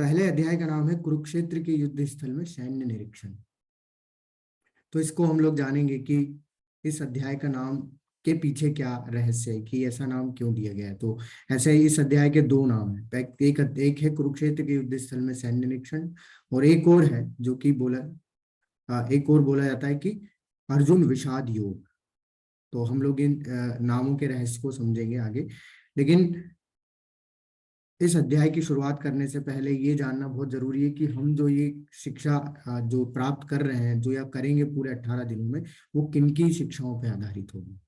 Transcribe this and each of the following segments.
पहले अध्याय का नाम है कुरुक्षेत्र के युद्ध स्थल में सैन्य निरीक्षण। तो इसको हम लोग जानेंगे कि इस अध्याय का नाम के पीछे क्या रहस्य है, कि ऐसा नाम क्यों दिया गया है। तो ऐसे ही इस अध्याय के दो नाम हैं। एक है कुरुक्षेत्र के युद्ध स्थल में सैन्य निरीक्षण, और एक और है जो कि एक और बोला जाता है कि अर्जुन विषाद योग। तो हम लोग इन नामों के रहस्य को समझेंगे आगे। लेकिन इस अध्याय की शुरुआत करने से पहले ये जानना बहुत जरूरी है कि हम जो ये शिक्षा जो प्राप्त कर रहे हैं, जो या करेंगे पूरे 18 दिनों में, वो किन की शिक्षाओं पर आधारित होगी।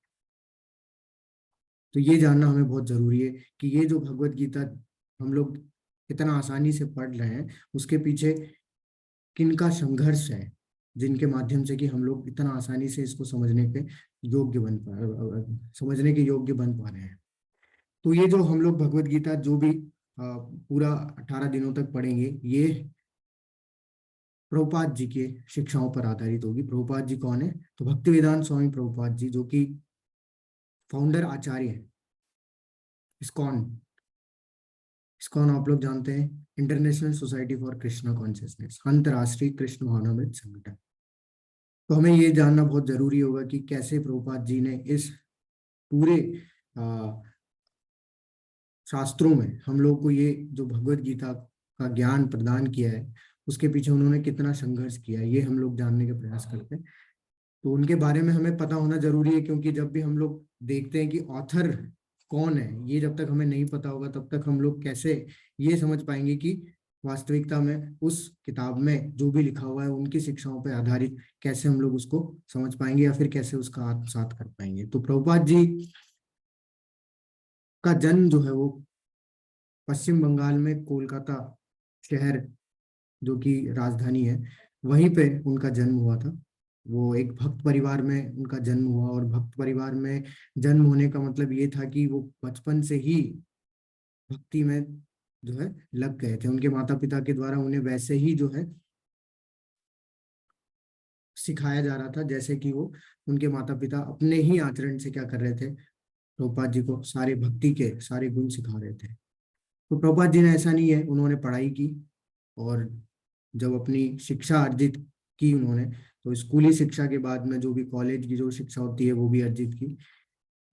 तो ये जानना हमें बहुत जरूरी है कि ये जो भगवत गीता हम लोग इतना आसानी से पढ़ रहे हैं, उसके पीछे किनका संघर्ष है, जिनके माध्यम से कि हम लोग इतना आसानी से इसको समझने के योग्य बन पा रहे हैं। तो ये जो हम लोग भगवत गीता जो भी पूरा 18 दिनों तक पढ़ेंगे, ये प्रभुपाद जी के शिक्षाओं पर आधारित होगी। प्रभुपाद जी कौन है? तो भक्तिवेदांत स्वामी प्रभुपाद जी, जो कि फाउंडर आचार्य है इस्कॉन। इस्कॉन आप लोग जानते हैं, international society for Krishna consciousness, अंतर्राष्ट्रीय कृष्ण भावनामृत संगठन। तो हमें ये जानना बहुत जरूरी होगा कि कैसे प्रभुपाद जी ने इस पूरे शास्त्रों में हम लोग को ये जो भगवत गीता का ज्ञान प्रदान किया है, उसके पीछे उन्होंने कितना संघर्ष किया है, ये हम लोग जानने का प्रयास करते हैं। तो उनके बारे में हमें पता होना जरूरी है, क्योंकि जब भी हम लोग देखते हैं कि ऑथर कौन है, ये जब तक हमें नहीं पता होगा तब तक हम लोग कैसे ये समझ पाएंगे कि वास्तविकता में उस किताब में जो भी लिखा हुआ है उनकी शिक्षाओं पर आधारित कैसे हम लोग उसको समझ पाएंगे, या फिर कैसे उसका आत्मसात कर पाएंगे। तो प्रभुपाद जी का जन्म जो है वो पश्चिम बंगाल में कोलकाता शहर, जो कि राजधानी है, वहीं पे उनका जन्म हुआ था। वो एक भक्त परिवार में उनका जन्म हुआ, और भक्त परिवार में जन्म होने का मतलब ये था कि वो बचपन से ही भक्ति में जो है लग गए थे। उनके माता पिता के द्वारा उन्हें वैसे ही जो है सिखाया जा रहा था, जैसे कि वो उनके माता पिता अपने ही आचरण से क्या कर रहे थे, प्रभुपाद जी को सारे भक्ति के सारे गुण सिखा रहे थे। तो प्रभुपाद जी ने ऐसा नहीं है, उन्होंने पढ़ाई की, और जब अपनी शिक्षा अर्जित की उन्होंने, तो स्कूली शिक्षा के बाद में जो भी कॉलेज की जो शिक्षा होती है वो भी अर्जित की।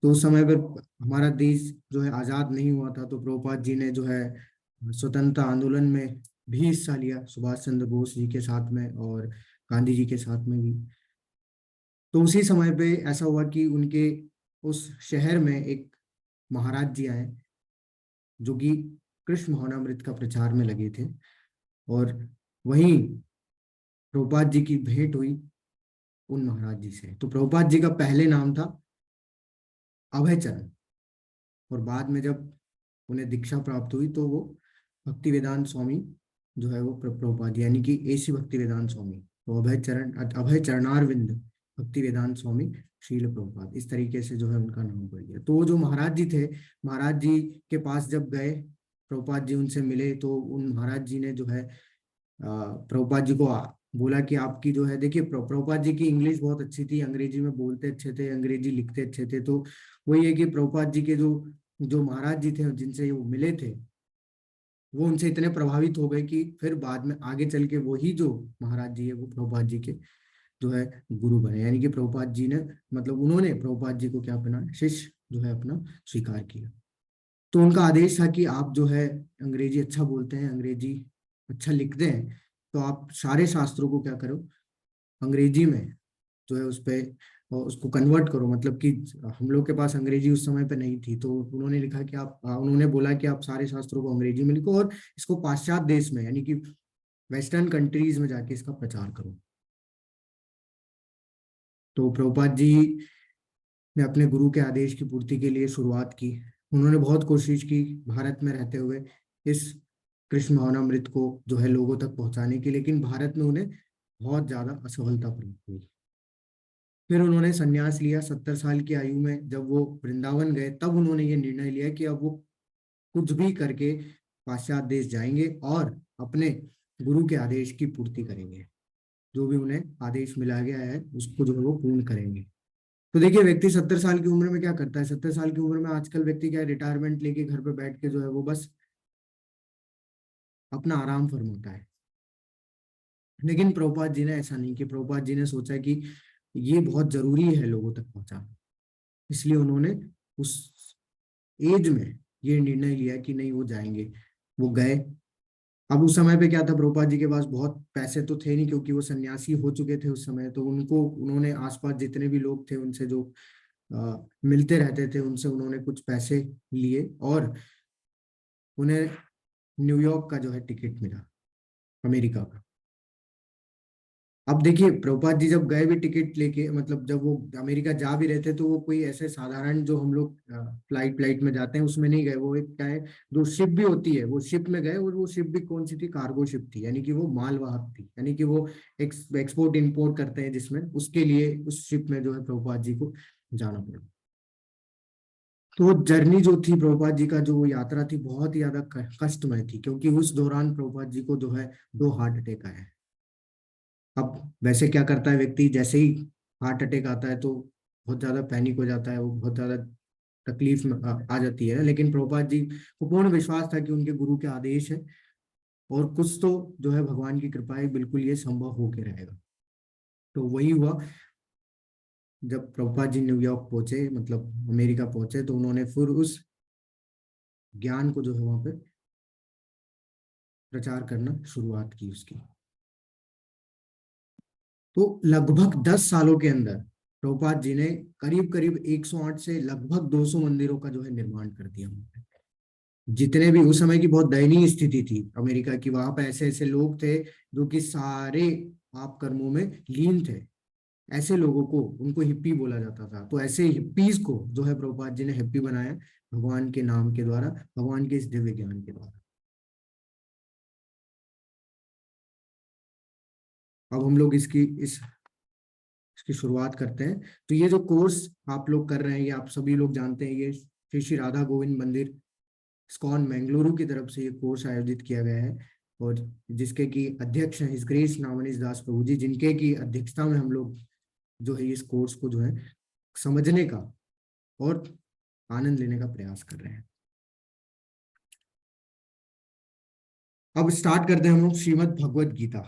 तो उस समय पर हमारा देश जो है आज़ाद नहीं हुआ था, तो प्रभुपाद जी ने जो है स्वतंत्रता आंदोलन में भी हिस्सा लिया, सुभाष चंद्र बोस जी के साथ में और गांधी जी के साथ में भी। तो उसी समय पे ऐसा हुआ कि उनके उस शहर में एक महाराज जी आए, जो कि कृष्ण भावनामृत का प्रचार में लगे थे, और वहीं प्रभुपाद जी की भेंट हुई उन महाराज जी से। तो प्रभुपाद जी का पहले नाम था अभय चरण, और बाद में जब उन्हें दीक्षा प्राप्त हुई तो वो भक्ति वेदांत स्वामी जो है वो प्रभुपाद जी, यानी कि एसी भक्ति वेदांत स्वामी। तो अभय चरणारविंद भक्ति वेदांत स्वामी शील प्रभुपाद, इस तरीके से जो है उनका नाम पड़ गया। तो वो जो महाराज जी थे, महाराज जी के पास जब गए प्रभुपाद जी, उनसे मिले, तो उन महाराज जी ने जो है प्रभुपाद जी को बोला कि आपकी जो है, देखिए प्रभुपाद जी की इंग्लिश बहुत अच्छी थी, अंग्रेजी में बोलते अच्छे थे, अंग्रेजी लिखते अच्छे थे। तो वही है कि प्रभुपाद जी के जो जो महाराज जी थे जिनसे वो मिले थे, वो उनसे इतने प्रभावित हो गए कि फिर बाद में आगे चल के वही जो महाराज जी है वो प्रभुपाद जी के जो है गुरु बने, यानी कि प्रभुपाद जी ने मतलब उन्होंने प्रभुपाद जी को क्या अपना शिष्य जो है अपना स्वीकार किया। तो उनका आदेश था कि आप जो है अंग्रेजी अच्छा बोलते हैं, अंग्रेजी अच्छा लिखते हैं, तो आप सारे शास्त्रों को क्या करो, अंग्रेजी में जो है उस पे और उसको कन्वर्ट करो। मतलब कि हम लोग के पास अंग्रेजी उस समय पे नहीं थी, तो उन्होंने लिखा कि उन्होंने बोला कि आप सारे शास्त्रों को अंग्रेजी में लिखो, और इसको पाश्चात्य देश में, यानी कि वेस्टर्न कंट्रीज में जाके इसका प्रचार करो। तो प्रभुपाद जी ने अपने गुरु के आदेश की पूर्ति के लिए शुरुआत की। उन्होंने बहुत कोशिश की भारत में रहते हुए इस कृष्ण भावनामृत को जो है लोगों तक पहुंचाने की, लेकिन भारत में उन्हें बहुत ज्यादा असफलता प्राप्त हुई। फिर उन्होंने संन्यास लिया 70 साल की आयु में। जब वो वृंदावन गए तब उन्होंने ये निर्णय लिया कि अब वो कुछ भी करके पाश्चात्य देश जाएंगे और अपने गुरु के आदेश की पूर्ति करेंगे, जो भी उन्हें आदेश मिला गया है उसको जो है वो पूर्ण करेंगे। तो देखिए व्यक्ति 70 साल की उम्र में क्या करता है, 70 साल की उम्र में आजकल व्यक्ति क्या रिटायरमेंट लेके घर पे बैठ के जो है वो बस अपना आराम फरमाता है। लेकिन प्रभुपाद जी ने ऐसा नहीं किया। प्रभुपाद जी ने सोचा कि ये बहुत जरूरी है लोगों तक पहुंचाना, इसलिए उन्होंने उस एज में ये निर्णय लिया कि नहीं, वो जाएंगे। वो गए। अब उस समय पे क्या था, प्रभुपाद जी के पास बहुत पैसे तो थे नहीं, क्योंकि वो सन्यासी हो चुके थे उस समय। तो उन्होंने आसपास जितने भी लोग थे उनसे जो मिलते रहते थे, उनसे उन्होंने कुछ पैसे लिए और उन्हें न्यूयॉर्क का जो है टिकट मिला, अमेरिका का। अब देखिए, प्रभुपाद जी जब गए भी टिकट लेके, मतलब जब वो अमेरिका जा भी रहे थे, तो वो कोई ऐसे साधारण जो हम लोग फ्लाइट में जाते हैं उसमें नहीं गए। वो एक क्या है, जो शिप भी होती है, वो शिप में गए। और वो शिप भी कौन सी थी, कार्गो शिप थी, यानी कि वो मालवाहक थी, यानी कि वो एक्सपोर्ट इंपोर्ट करते हैं, जिसमें उसके लिए उस शिप में जो है प्रभुपाद जी को जाना पड़ा। तो वो जर्नी जो थी प्रभुपाद जी का, जो वो यात्रा थी, बहुत ही ज्यादा कष्टमय थी, क्योंकि उस दौरान प्रभुपाद जी को जो है 2 हार्ट अटैक आए। अब वैसे क्या करता है व्यक्ति, जैसे ही हार्ट अटैक आता है तो बहुत ज्यादा पैनिक हो जाता है, वो बहुत ज्यादा तकलीफ में आ जाती है। लेकिन प्रभुपाद जी को पूर्ण विश्वास था कि उनके गुरु के आदेश है, और कुछ तो जो है भगवान की कृपा है, बिल्कुल ये संभव होके रहेगा। तो वही हुआ। जब प्रभुपाद जी न्यूयॉर्क पहुंचे, मतलब अमेरिका पहुंचे, तो उन्होंने फिर उस ज्ञान को जो है वहां पे प्रचार करना शुरुआत की उसकी। तो लगभग 10 सालों के अंदर प्रभुपाद जी ने करीब करीब 108 से लगभग 200 मंदिरों का जो है निर्माण कर दिया। जितने भी उस समय की बहुत दयनीय स्थिति थी अमेरिका की, वहां पे ऐसे ऐसे लोग थे जो कि सारे पाप कर्मों में लीन थे। ऐसे लोगों को, उनको हिप्पी बोला जाता था। तो ऐसे हिप्पीज को जो है प्रभुपाद जी ने हिप्पी बनाया, भगवान के नाम के द्वारा, भगवान के इस दिव्य ज्ञान के द्वारा। अब हम लोग इसकी शुरुआत करते हैं। तो ये जो कोर्स आप लोग कर रहे हैं, ये आप सभी लोग जानते हैं, ये श्री श्री राधा गोविंद मंदिर इस्कॉन बेंगलुरु की तरफ से ये कोर्स आयोजित किया गया है। और जिसके की अध्यक्ष हैं हिज ग्रेस नामनीश दास प्रभु जी, जिनके की अध्यक्षता में हम लोग जो है इस कोर्स को जो है समझने का और आनंद लेने का प्रयास कर रहे हैं। अब स्टार्ट करते हैं हम लोग श्रीमद् भगवत गीता।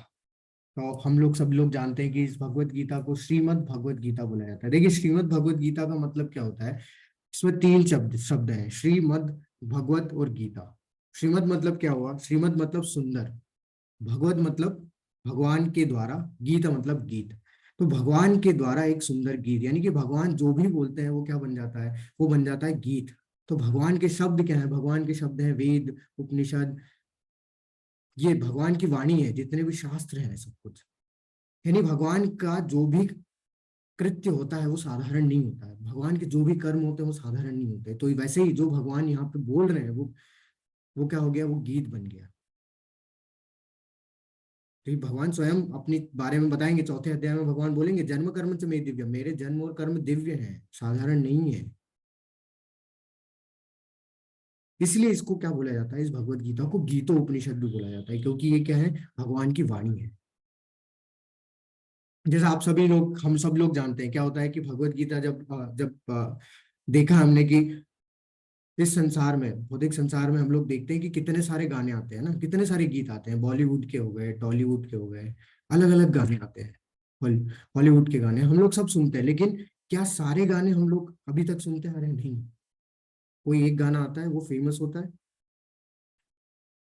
तो हम लोग सब लोग जानते हैं कि इस भगवत गीता को श्रीमद् भगवत गीता बोला जाता है। देखिए, श्रीमद् भगवत गीता का मतलब क्या होता है। इसमें 3 शब्द शब्द हैं, श्रीमद्, भगवत और गीता। श्रीमद् मतलब क्या हुआ, श्रीमद् मतलब सुंदर, भगवत मतलब भगवान के द्वारा, गीता मतलब गीत। तो भगवान के द्वारा एक सुंदर गीत, यानी कि भगवान जो भी बोलते हैं वो क्या बन जाता है, वो बन जाता है गीत। तो भगवान के शब्द क्या है, भगवान के शब्द हैं वेद, उपनिषद। ये भगवान की वाणी है, जितने भी शास्त्र हैं सब कुछ। यानी भगवान का जो भी कृत्य होता है वो साधारण नहीं होता है, भगवान के जो भी कर्म होते हैं वो साधारण नहीं होते। तो वैसे ही जो भगवान यहाँ पे बोल रहे हैं, वो क्या हो गया, वो गीत बन गया। तो ये भगवान स्वयं अपने बारे में बताएंगे, 4 अध्याय में भगवान बोलेंगे, जन्म कर्म च में दिव्य, मेरे जन्म और कर्म दिव्य हैं, साधारण नहीं है। इसलिए इसको क्या बोला जाता है, इस भगवत गीता को गीतो उपनिषद भी बोला जाता है, क्योंकि ये क्या है, भगवान की वाणी है। जैसे आप सभी लोग, हम सब लोग जानते हैं क्या होता है कि भगवत गीता जब देखा हमने कि इस संसार में, भौतिक संसार में हम लोग देखते हैं कि कितने सारे गाने आते हैं ना, कितने सारे गीत आते हैं, बॉलीवुड के हो गए, टॉलीवुड के हो गए, अलग अलग गाने आते हैं। हॉलीवुड के गाने हम लोग सब सुनते हैं, लेकिन क्या सारे गाने हम लोग अभी तक सुनते आ रहे हैं? नहीं। कोई एक गाना आता है, वो फेमस होता है,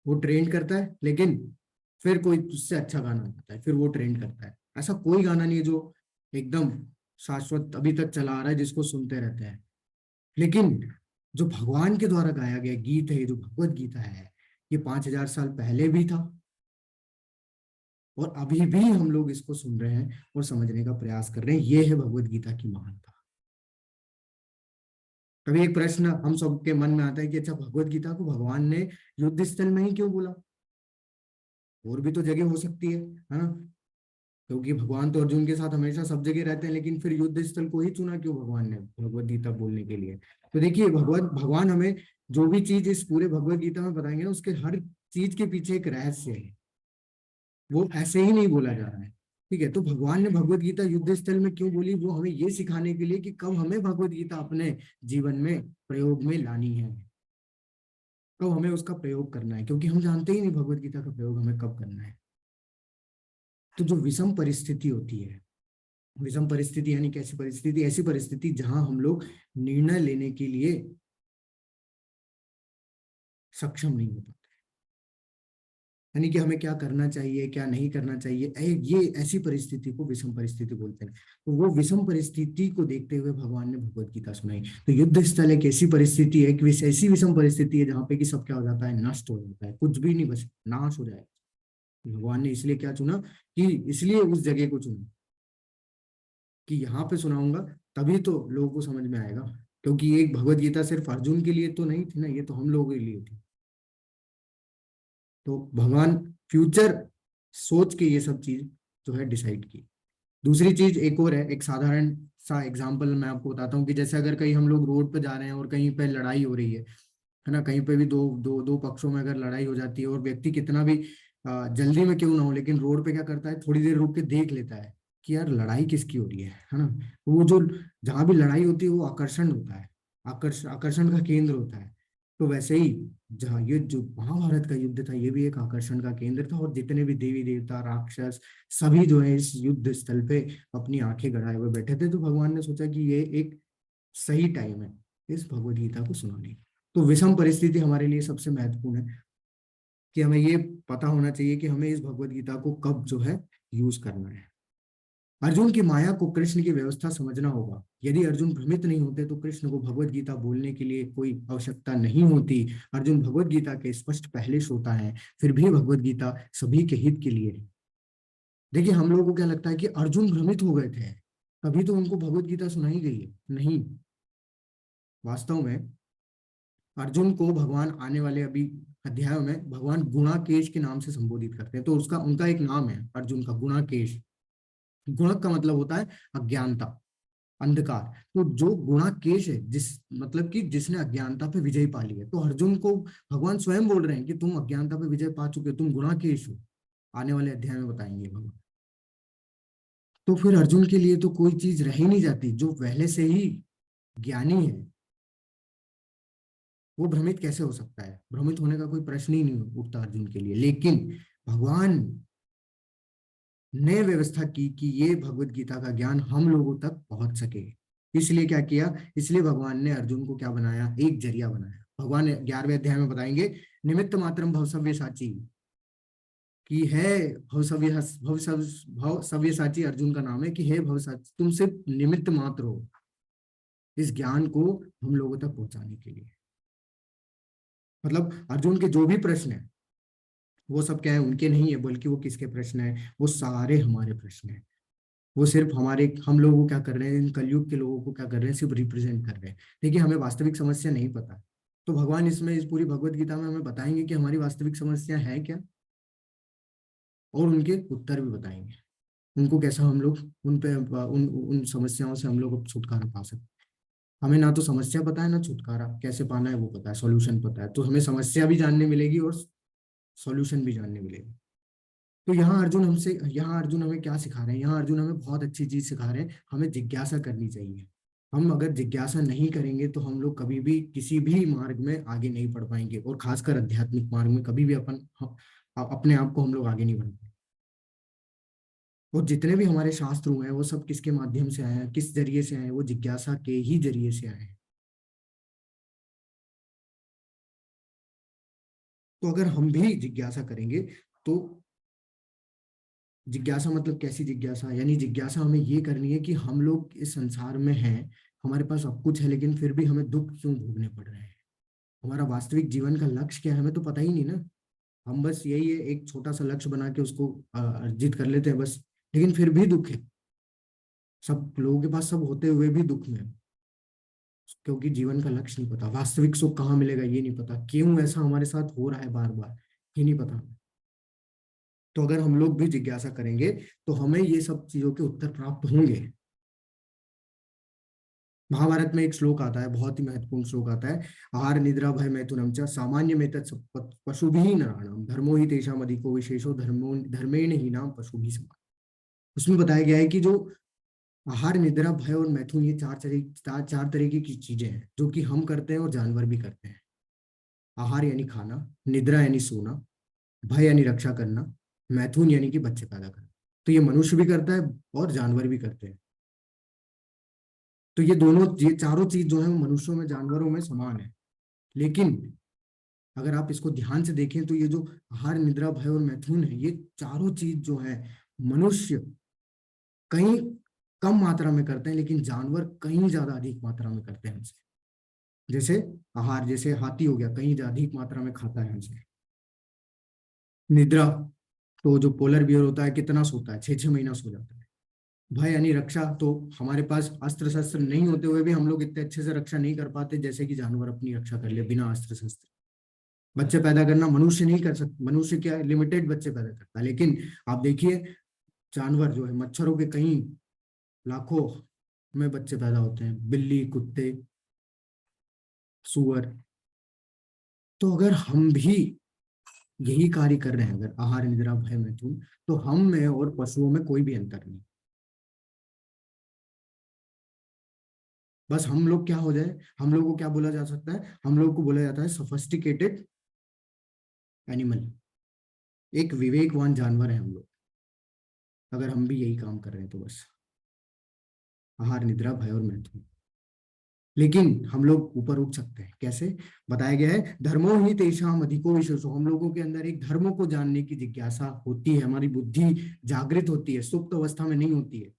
वो ट्रेंड करता है, लेकिन फिर कोई उससे अच्छा गाना आता है, फिर वो ट्रेंड करता है। ऐसा कोई गाना नहीं है जो एकदम शाश्वत अभी तक चला आ रहा है, जिसको सुनते रहते हैं। लेकिन जो भगवान के द्वारा गाया गया गीत है, जो भगवत गीता है, ये 5,000 साल पहले भी था, और अभी भी हम लोग इसको सुन रहे हैं और समझने का प्रयास कर रहे हैं। ये है भगवत गीता की महानता। कभी एक प्रश्न हम सबके मन में आता है कि अच्छा, भगवत गीता को भगवान ने युद्ध स्थल में ही क्यों बोला? और भी तो जगह हो सकती है ना? क्योंकि भगवान तो अर्जुन के साथ हमेशा सब जगह रहते हैं, लेकिन फिर युद्ध स्थल को ही चुना क्यों भगवान ने भगवत गीता बोलने के लिए? तो देखिए, भगवान हमें जो भी चीज इस पूरे भगवत गीता में बताएंगे ना, उसके हर चीज के पीछे एक रहस्य है। वो ऐसे ही नहीं बोला जा रहा है। ठीक है, तो भगवान ने भगवत गीता युद्ध स्थल में क्यों बोली, वो हमें ये सिखाने के लिए कि कब हमें भगवत गीता अपने जीवन में प्रयोग में लानी है, कब हमें उसका प्रयोग करना है, क्योंकि हम जानते ही नहीं भगवत गीता का प्रयोग हमें कब करना है। तो जो विषम परिस्थिति होती है, विषम परिस्थिति यानी कैसी परिस्थिति, ऐसी परिस्थिति जहां हम लोग निर्णय लेने के लिए सक्षम नहीं हो पाते, यानी कि हमें क्या करना चाहिए क्या नहीं करना चाहिए, ये ऐसी परिस्थिति को विषम परिस्थिति बोलते हैं। तो वो विषम परिस्थिति को देखते हुए भगवान ने भगवत गीता सुनाई। तो युद्ध स्थल एक ऐसी परिस्थिति है कि ऐसी विषम परिस्थिति है जहाँ पे कि सब क्या हो जाता है, नष्ट हो जाता है, कुछ भी नहीं बच, नाश हो जाए। भगवान ने इसलिए क्या चुना, कि इसलिए उस जगह को चुना कि यहाँ पे सुनाऊंगा, तभी तो लोगों को समझ में आएगा। क्योंकि एक भगवत गीता सिर्फ अर्जुन के लिए तो नहीं थी ना, ये तो हम लोगों के लिए थी। तो भगवान फ्यूचर सोच के ये सब चीज जो है डिसाइड की। दूसरी चीज एक और है, एक साधारण सा एग्जांपल मैं आपको बताता हूँ कि जैसे अगर कहीं हम लोग रोड पे जा रहे हैं और कहीं पे लड़ाई हो रही है ना, कहीं पे भी दो दो दो पक्षों में अगर लड़ाई हो जाती है और व्यक्ति कितना भी जल्दी में क्यों ना हो, लेकिन रोड पे क्या करता है, थोड़ी देर रुक के देख लेता है कि यार लड़ाई किसकी हो रही है ना। वो जो जहां भी लड़ाई होती है वो आकर्षण होता है, आकर्षण का केंद्र होता है। तो वैसे ही जहाँ ये जो महाभारत का युद्ध था, ये भी एक आकर्षण का केंद्र था, और जितने भी देवी देवता राक्षस सभी जो है इस युद्ध स्थल पे अपनी आंखें गड़ाए हुए बैठे थे। तो भगवान ने सोचा कि ये एक सही टाइम है इस भगवत गीता को सुनाने का। तो विषम परिस्थिति हमारे लिए सबसे महत्वपूर्ण है कि हमें ये पता होना चाहिए कि हमें इस भगवत गीता को कब जो है यूज करना है। अर्जुन की माया को कृष्ण की व्यवस्था समझना होगा। यदि अर्जुन भ्रमित नहीं होते तो कृष्ण को भगवत गीता बोलने के लिए कोई आवश्यकता नहीं होती। अर्जुन भगवत गीता के स्पष्ट पहले श्रोता है, फिर भी भगवत गीता सभी के हित के लिए है। देखिए हम लोगों को क्या लगता है कि अर्जुन भ्रमित हो गए थे तभी तो उनको भगवत गीता सुनाई गई है, नहीं। वास्तव में अर्जुन को भगवान आने वाले अभी अध्यायों में भगवान गुणाकेश के नाम से संबोधित करते हैं। तो उसका उनका एक नाम है अर्जुन का, गुणाकेश। गुणक का मतलब होता है अज्ञानता, अंधकार। तो जो गुणाकेश है, जिस मतलब कि जिसने अज्ञानता पे विजय पा ली है, तो अर्जुन को भगवान स्वयं बोल रहे हैं कि तुम अज्ञानता पे विजय पा चुके हो, तुम गुणाकेश हो। आने वाले अध्याय में बताएंगे भगवान। तो फिर अर्जुन के लिए तो कोई चीज रह ही नहीं जाती, जो पहले से ही ज्ञानी है वो भ्रमित कैसे हो सकता है, भ्रमित होने का कोई प्रश्न ही नहीं उठता अर्जुन के लिए। लेकिन भगवान ने व्यवस्था की कि ये भगवत गीता का ज्ञान हम लोगों तक पहुंच सके। इसलिए क्या किया, इसलिए भगवान ने अर्जुन को क्या बनाया, एक जरिया बनाया। भगवान 11वें अध्याय में बताएंगे, निमित्त मात्रम भवसव्य साची की है। भवसव्य भवसव्य साची अर्जुन का नाम है कि हे भवसाची, तुम सिर्फ निमित्त मात्र हो इस ज्ञान को हम लोगों तक पहुंचाने के लिए। मतलब अर्जुन के जो भी प्रश्न है वो सब क्या है, उनके नहीं है, बल्कि वो किसके प्रश्न है, वो सारे हमारे प्रश्न है। वो सिर्फ हमारे, हम लोगों को क्या कर रहे हैं, इन कलयुग के लोगों को क्या कर रहे हैं, सिर्फ रिप्रेजेंट कर रहे हैं। देखिए हमें वास्तविक समस्या नहीं पता, तो भगवान इसमें इस पूरी भगवत गीता में हमें बताएंगे कि हमारी वास्तविक समस्या है क्या, और उनके उत्तर भी बताएंगे। उनको कैसा हम लोग उन पे उन उन समस्याओं से हम लोग अब छुटकारा पा सकते हैं। हमें ना तो समस्या पता है ना छुटकारा कैसे पाना है वो पता है, सॉल्यूशन पता है। तो हमें समस्या भी जानने मिलेगी और सॉल्यूशन भी जानने मिलेगी। तो यहाँ अर्जुन हमें क्या सिखा रहे हैं, यहाँ अर्जुन हमें बहुत अच्छी चीज सिखा रहे हैं, हमें जिज्ञासा करनी चाहिए। हम अगर जिज्ञासा नहीं करेंगे तो हम लोग कभी भी किसी भी मार्ग में आगे नहीं बढ़ पाएंगे, और खासकर आध्यात्मिक मार्ग में कभी भी अपने आप को हम लोग आगे नहीं बढ़ पाएंगे। और जितने भी हमारे शास्त्र हुए हैं वो सब किसके माध्यम से आए हैं, किस जरिए से आए हैं, वो जिज्ञासा के ही जरिए से आए हैं। तो अगर हम भी जिज्ञासा करेंगे तो, जिज्ञासा मतलब कैसी जिज्ञासा, यानी जिज्ञासा हमें ये करनी है कि हम लोग इस संसार में हैं, हमारे पास सब कुछ है, लेकिन फिर भी हमें दुख क्यों भोगने पड़ रहे हैं। हमारा वास्तविक जीवन का लक्ष्य क्या है हमें तो पता ही नहीं ना। हम बस यही है, एक छोटा सा लक्ष्य बना के उसको अर्जित कर लेते हैं बस, लेकिन फिर भी दुख है। सब लोगों के पास सब होते हुए भी दुख में है, क्योंकि जीवन का लक्ष्य नहीं पता, वास्तविक सुख कहाँ मिलेगा ये नहीं पता, क्यों ऐसा हमारे साथ हो रहा है बार बार ये नहीं पता। तो अगर हम लोग भी जिज्ञासा करेंगे तो हमें ये सब चीजों के उत्तर प्राप्त होंगे। महाभारत में एक श्लोक आता है, बहुत ही महत्वपूर्ण श्लोक आता है, आहार निद्रा भय मैथुनम च सामान्य में तत् पशु भी नराणाम धर्मो ही तेषाम अधिको विशेषो धर्मो धर्मेण ही नाम पशु भी समान। उसमें बताया गया है कि जो आहार निद्रा भय और मैथुन, ये चार तरीके की चीजें हैं जो कि हम करते हैं और जानवर भी करते हैं। आहार यानी खाना, निद्रा यानी सोना, भय यानी रक्षा करना, मैथुन यानी कि बच्चे पैदा करना। तो ये मनुष्य भी करता है और जानवर भी करते हैं। तो ये दोनों, ये चारों चीज जो है वो मनुष्यों में जानवरों में समान है। लेकिन अगर आप इसको ध्यान से देखें तो ये जो आहार, निद्रा, भय और मैथुन है, ये चारों चीज जो है मनुष्य कहीं कम मात्रा में करते हैं, लेकिन जानवर कहीं ज्यादा अधिक मात्रा में करते हैं हमसे। जैसे आहार, जैसे हाथी हो गया, कहीं ज्यादा अधिक मात्रा में खाता है हमसे। निद्रा, तो जो पोलर बियर होता है कितना सोता है, 6 6 महीना सो जाता है। भय यानी रक्षा, तो हमारे पास अस्त्र शस्त्र नहीं होते हुए भी हम लोग इतने अच्छे से रक्षा नहीं कर पाते जैसे कि जानवर अपनी रक्षा कर ले बिना अस्त्र शस्त्र। बच्चे पैदा करना मनुष्य नहीं कर सकता, मनुष्य क्या लिमिटेड बच्चे पैदा करता है, लेकिन आप देखिए जानवर जो है, मच्छरों के कहीं लाखों में बच्चे पैदा होते हैं, बिल्ली, कुत्ते, सुअर। तो अगर हम भी यही कार्य कर रहे हैं, अगर आहार, निद्रा, भय, मैथुन, तो हम में और पशुओं में कोई भी अंतर नहीं। बस हम लोग क्या हो जाए, हम लोग को क्या बोला जा सकता है, हम लोग को बोला जाता है सोफिस्टिकेटेड एनिमल। एक विवेकवान जानवर है हम लोग, अगर हम भी यही काम कर रहे हैं तो बस आहार, निद्रा, भय और मैथुन। लेकिन हम लोग ऊपर उठ सकते हैं कैसे, बताया गया है धर्मो ही तेषाम अधिको विशेषो। हम लोगों के अंदर एक धर्मों को जानने की जिज्ञासा होती है, हमारी बुद्धि जागृत होती है, सुप्त अवस्था में नहीं होती है।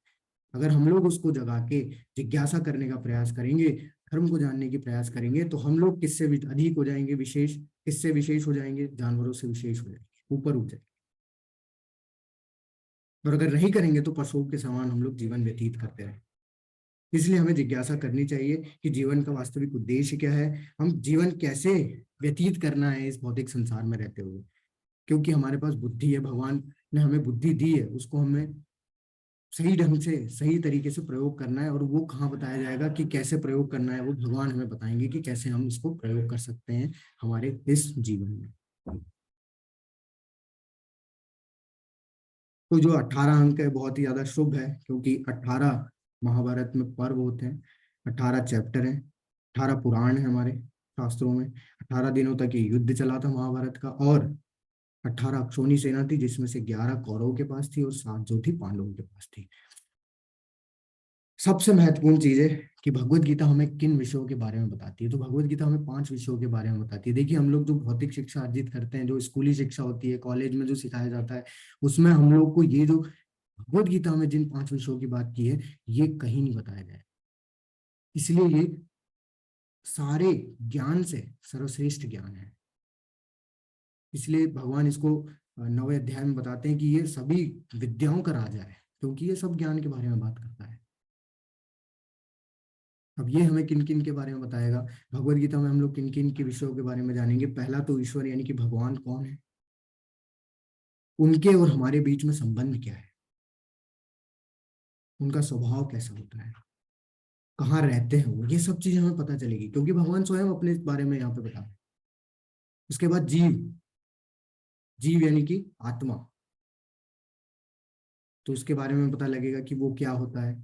अगर हम लोग उसको जगा के जिज्ञासा करने का प्रयास करेंगे, धर्म को जानने की प्रयास करेंगे, तो हम लोग किससे भी अधिक हो जाएंगे, विशेष, किससे विशेष हो जाएंगे, जानवरों से विशेष हो जाएंगे, ऊपर उठ जाएंगे। और अगर नहीं करेंगे तो पशुओं के समान हम लोग जीवन व्यतीत करते रहेंगे। इसलिए हमें जिज्ञासा करनी चाहिए कि जीवन का वास्तविक उद्देश्य क्या है, हम जीवन कैसे व्यतीत करना है इस भौतिक संसार में रहते हुए। क्योंकि हमारे पास बुद्धि है, भगवान ने हमें बुद्धि दी है, उसको हमें सही ढंग से, सही तरीके से प्रयोग करना है। और वो कहाँ बताया जाएगा कि कैसे प्रयोग करना है, वो भगवान हमें बताएंगे कि कैसे हम इसको प्रयोग कर सकते हैं हमारे इस जीवन में। तो जो 18 अंक है बहुत ही ज्यादा शुभ है, क्योंकि 18 महाभारत में पर्व होते हैं, 18 चैप्टर हैं, 18 पुराण है हमारे शास्त्रों में। 18 दिनों तक ये युद्ध चला था महाभारत का, और 18 अक्षौनी सेना थी, जिसमें से 11 कौरवों के पास थी और 7 जो थी पांडवों के पास थी। सबसे महत्वपूर्ण चीज है कि भगवत गीता हमें किन विषयों के बारे में बताती है। तो भगवत गीता हमें 5 विषयों के बारे में बताती है। देखिए हम लोग जो भौतिक शिक्षा अर्जित करते हैं, जो स्कूली शिक्षा होती है, कॉलेज में जो सिखाया जाता है, उसमें हम लोग को ये जो भगवत गीता में जिन 5 विषयों की बात की है, ये कहीं नहीं बताया गया है। इसलिए ये सारे ज्ञान से सर्वश्रेष्ठ ज्ञान है। इसलिए भगवान इसको 9वें अध्याय में बताते हैं कि ये सभी विद्याओं का राजा है, क्योंकि ये सब ज्ञान के बारे में बात करता है। अब ये हमें किन किन के बारे में बताएगा, भगवत गीता में हम लोग किन किन के विषयों के बारे में जानेंगे। पहला तो ईश्वर यानी कि भगवान कौन है, उनके और हमारे बीच में संबंध क्या है, उनका स्वभाव कैसा होता है, कहाँ रहते हैं वो, ये सब चीजें हमें पता चलेगी, क्योंकि भगवान स्वयं अपने इस बारे में यहाँ पे बता रहे हैं। उसके बाद जीव, जीव यानी कि आत्मा, तो उसके बारे में पता लगेगा कि वो क्या होता है,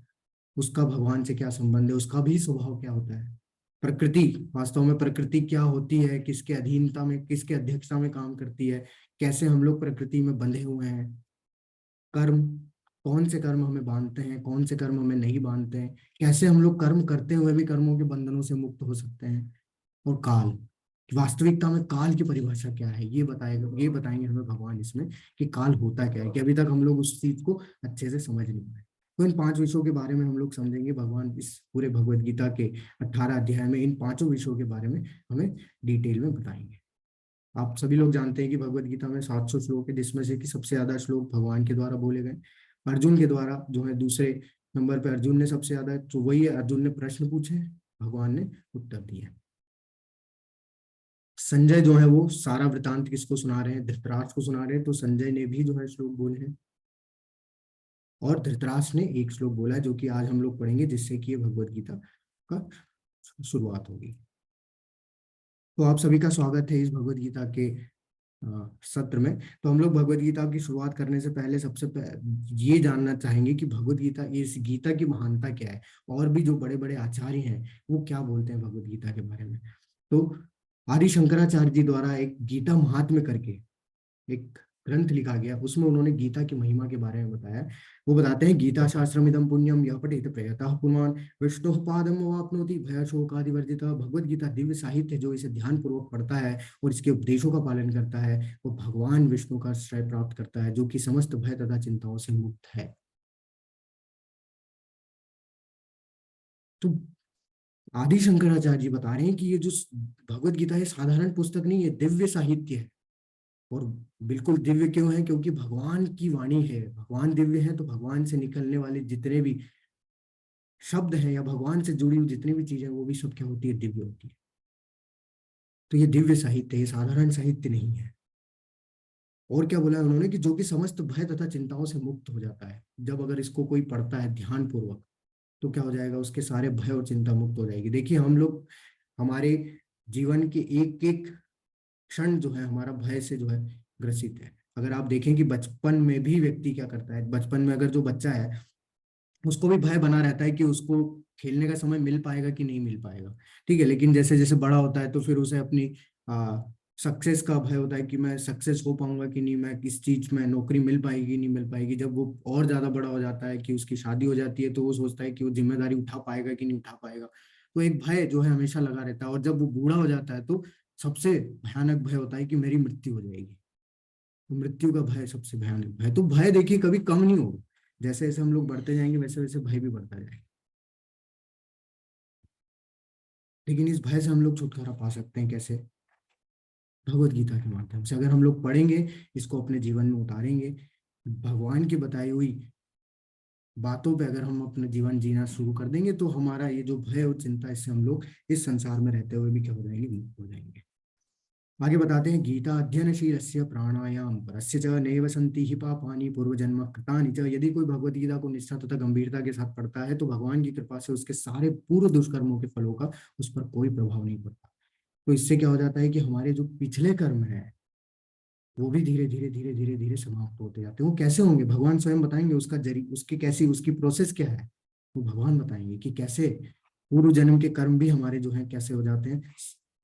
उसका भगवान से क्या संबंध है, उसका भी स्वभाव क्या होता है। प्रकृति, वास्तव में प्रकृति क्या होती है, किसके अधीनता में, किसके अध्यक्षता में काम करती है, कैसे हम लोग प्रकृति में बंधे हुए हैं। कर्म, कौन से कर्म हमें बांधते हैं, कौन से कर्म हमें नहीं बांधते हैं, कैसे हम लोग कर्म करते हुए भी कर्मों के बंधनों से मुक्त हो सकते हैं। और काल, वास्तविकता में काल की परिभाषा क्या है, ये बताएगा, ये बताएंगे हमें भगवान इसमें कि काल होता क्या है, कि अभी तक हम लोग उस चीज को अच्छे से समझ नहीं पाए। तो इन 5 विषयों के बारे में हम लोग समझेंगे, भगवान इस पूरे भगवत गीता के 18 अध्याय में इन 5 विषयों के बारे में हमें डिटेल में बताएंगे। आप सभी लोग जानते हैं कि भगवत गीता में 700 श्लोक है, जिसमें से कि सबसे ज्यादा श्लोक भगवान के द्वारा बोले गए, अर्जुन के द्वारा जो है दूसरे नंबर पे अर्जुन ने सबसे ज्यादा, तो वही है, अर्जुन ने प्रश्न पूछे, भगवान ने उत्तर दिया। संजय जो है वो सारा वृतांत किसको सुना रहे हैं, धृतराष्ट्र को सुना रहे हैं, तो संजय ने भी जो है श्लोक बोले हैं, और धृतराष्ट्र ने एक श्लोक बोला है, जो कि आज हम लोग पढ़ेंगे, जिससे कि ये भगवत गीता का शुरुआत होगी। तो आप सभी का स्वागत है इस भगवत गीता के सत्र में। तो हम लोग भगवत गीता की शुरुआत करने से पहले ये जानना चाहेंगे कि भगवत गीता, इस गीता की महानता क्या है, और भी जो बड़े बड़े आचार्य हैं वो क्या बोलते हैं भगवत गीता के बारे में। तो आदि शंकराचार्य जी द्वारा एक गीता महात्म्य करके एक ग्रंथ लिखा गया, उसमें उन्होंने गीता की महिमा के बारे में बताया। वो बताते हैं, गीता शास्त्रमिदं पुण्यम यः पठेत प्रयतः पुमान् विष्णुः पादम अवाप्नोति भय शोकादि वर्जितः। भगवत गीता दिव्य साहित्य, जो इसे ध्यान पूर्वक पढ़ता है और इसके उपदेशों का पालन करता है, वो भगवान विष्णु का श्रेय प्राप्त करता है, जो कि समस्त भय तथा चिंताओं से मुक्त है। तो आदि शंकराचार्य जी बता रहे हैं कि ये जो भगवत गीता है, साधारण पुस्तक नहीं है, दिव्य साहित्य है। और बिल्कुल दिव्य क्यों है? क्योंकि भगवान की वाणी है, भगवान दिव्य है, तो भगवान से निकलने वाले जितने भी शब्द हैं या भगवान से जुड़ी हुई जितनी भी चीजें, वो भी सब क्या होती है? दिव्य होती है। तो ये दिव्य साहित्य है, ये साधारण साहित्य नहीं है। और क्या बोला है उन्होंने? कि जो कि समस्त भय तथा चिंताओं से मुक्त हो जाता है। जब अगर इसको कोई पढ़ता है ध्यान पूर्वक, तो क्या हो जाएगा? उसके सारे भय और चिंता मुक्त हो जाएगी। देखिए, हम लोग हमारे जीवन के एक एक क्षण जो है हमारा भय से जो है ग्रसित है। अगर आप देखें कि बचपन में भी व्यक्ति क्या करता है, बचपन में अगर जो बच्चा है, उसको भी भय बना रहता है कि उसको खेलने का समय मिल पाएगा कि नहीं मिल पाएगा। ठीक है, लेकिन जैसे जैसे बड़ा होता है तो फिर उसे अपनी सक्सेस का भय होता है कि मैं सक्सेस हो पाऊंगा कि नहीं, मैं किस चीज में नौकरी मिल पाएगी नहीं मिल पाएगी। जब वो और ज्यादा बड़ा हो जाता है कि उसकी शादी हो जाती है, तो वो सोचता है कि वो जिम्मेदारी उठा पाएगा कि नहीं उठा पाएगा। तो एक भय जो है हमेशा लगा रहता है। और जब वो बूढ़ा हो जाता है, तो सबसे भयानक भय होता है कि मेरी मृत्यु हो जाएगी। तो मृत्यु का भय सबसे भयानक भय। तो भय देखिए कभी कम नहीं होगा। जैसे जैसे हम लोग बढ़ते जाएंगे, वैसे वैसे भय भी बढ़ता जाएगा। लेकिन इस भय से हम लोग छुटकारा पा सकते हैं कैसे? भगवत गीता के माध्यम से। अगर हम लोग पढ़ेंगे, इसको अपने जीवन में उतारेंगे, भगवान की बताई हुई बातों पे अगर हम अपना जीवन जीना शुरू कर देंगे, तो हमारा ये जो भय और चिंता, इससे हम लोग इस संसार में रहते हुए भी क्या हो जाएंगे? मुक्त हो जाएंगे। आगे बताते हैं, गीता अध्ययनशीलस्य प्राणायाम परस्य च नैव सन्ति हि पापानि पूर्वजन्म कृतानि च। यदि कोई भगवत गीता को निष्ठा तथा गंभीरता के साथ पढ़ता है, तो भगवान की कृपा से उसके सारे पूर्व दुष्कर्मों के फलों का उस पर कोई प्रभाव नहीं पड़ता। तो इससे क्या हो जाता है कि हमारे जो पिछले कर्म है, वो भी धीरे धीरे धीरे धीरे धीरे समाप्त होते जाते हैं। वो कैसे होंगे? भगवान स्वयं बताएंगे। उसका जरी उसकी कैसी उसकी प्रोसेस क्या है, वो भगवान बताएंगे कि कैसे पूर्व जन्म के कर्म भी हमारे जो है कैसे हो जाते हैं।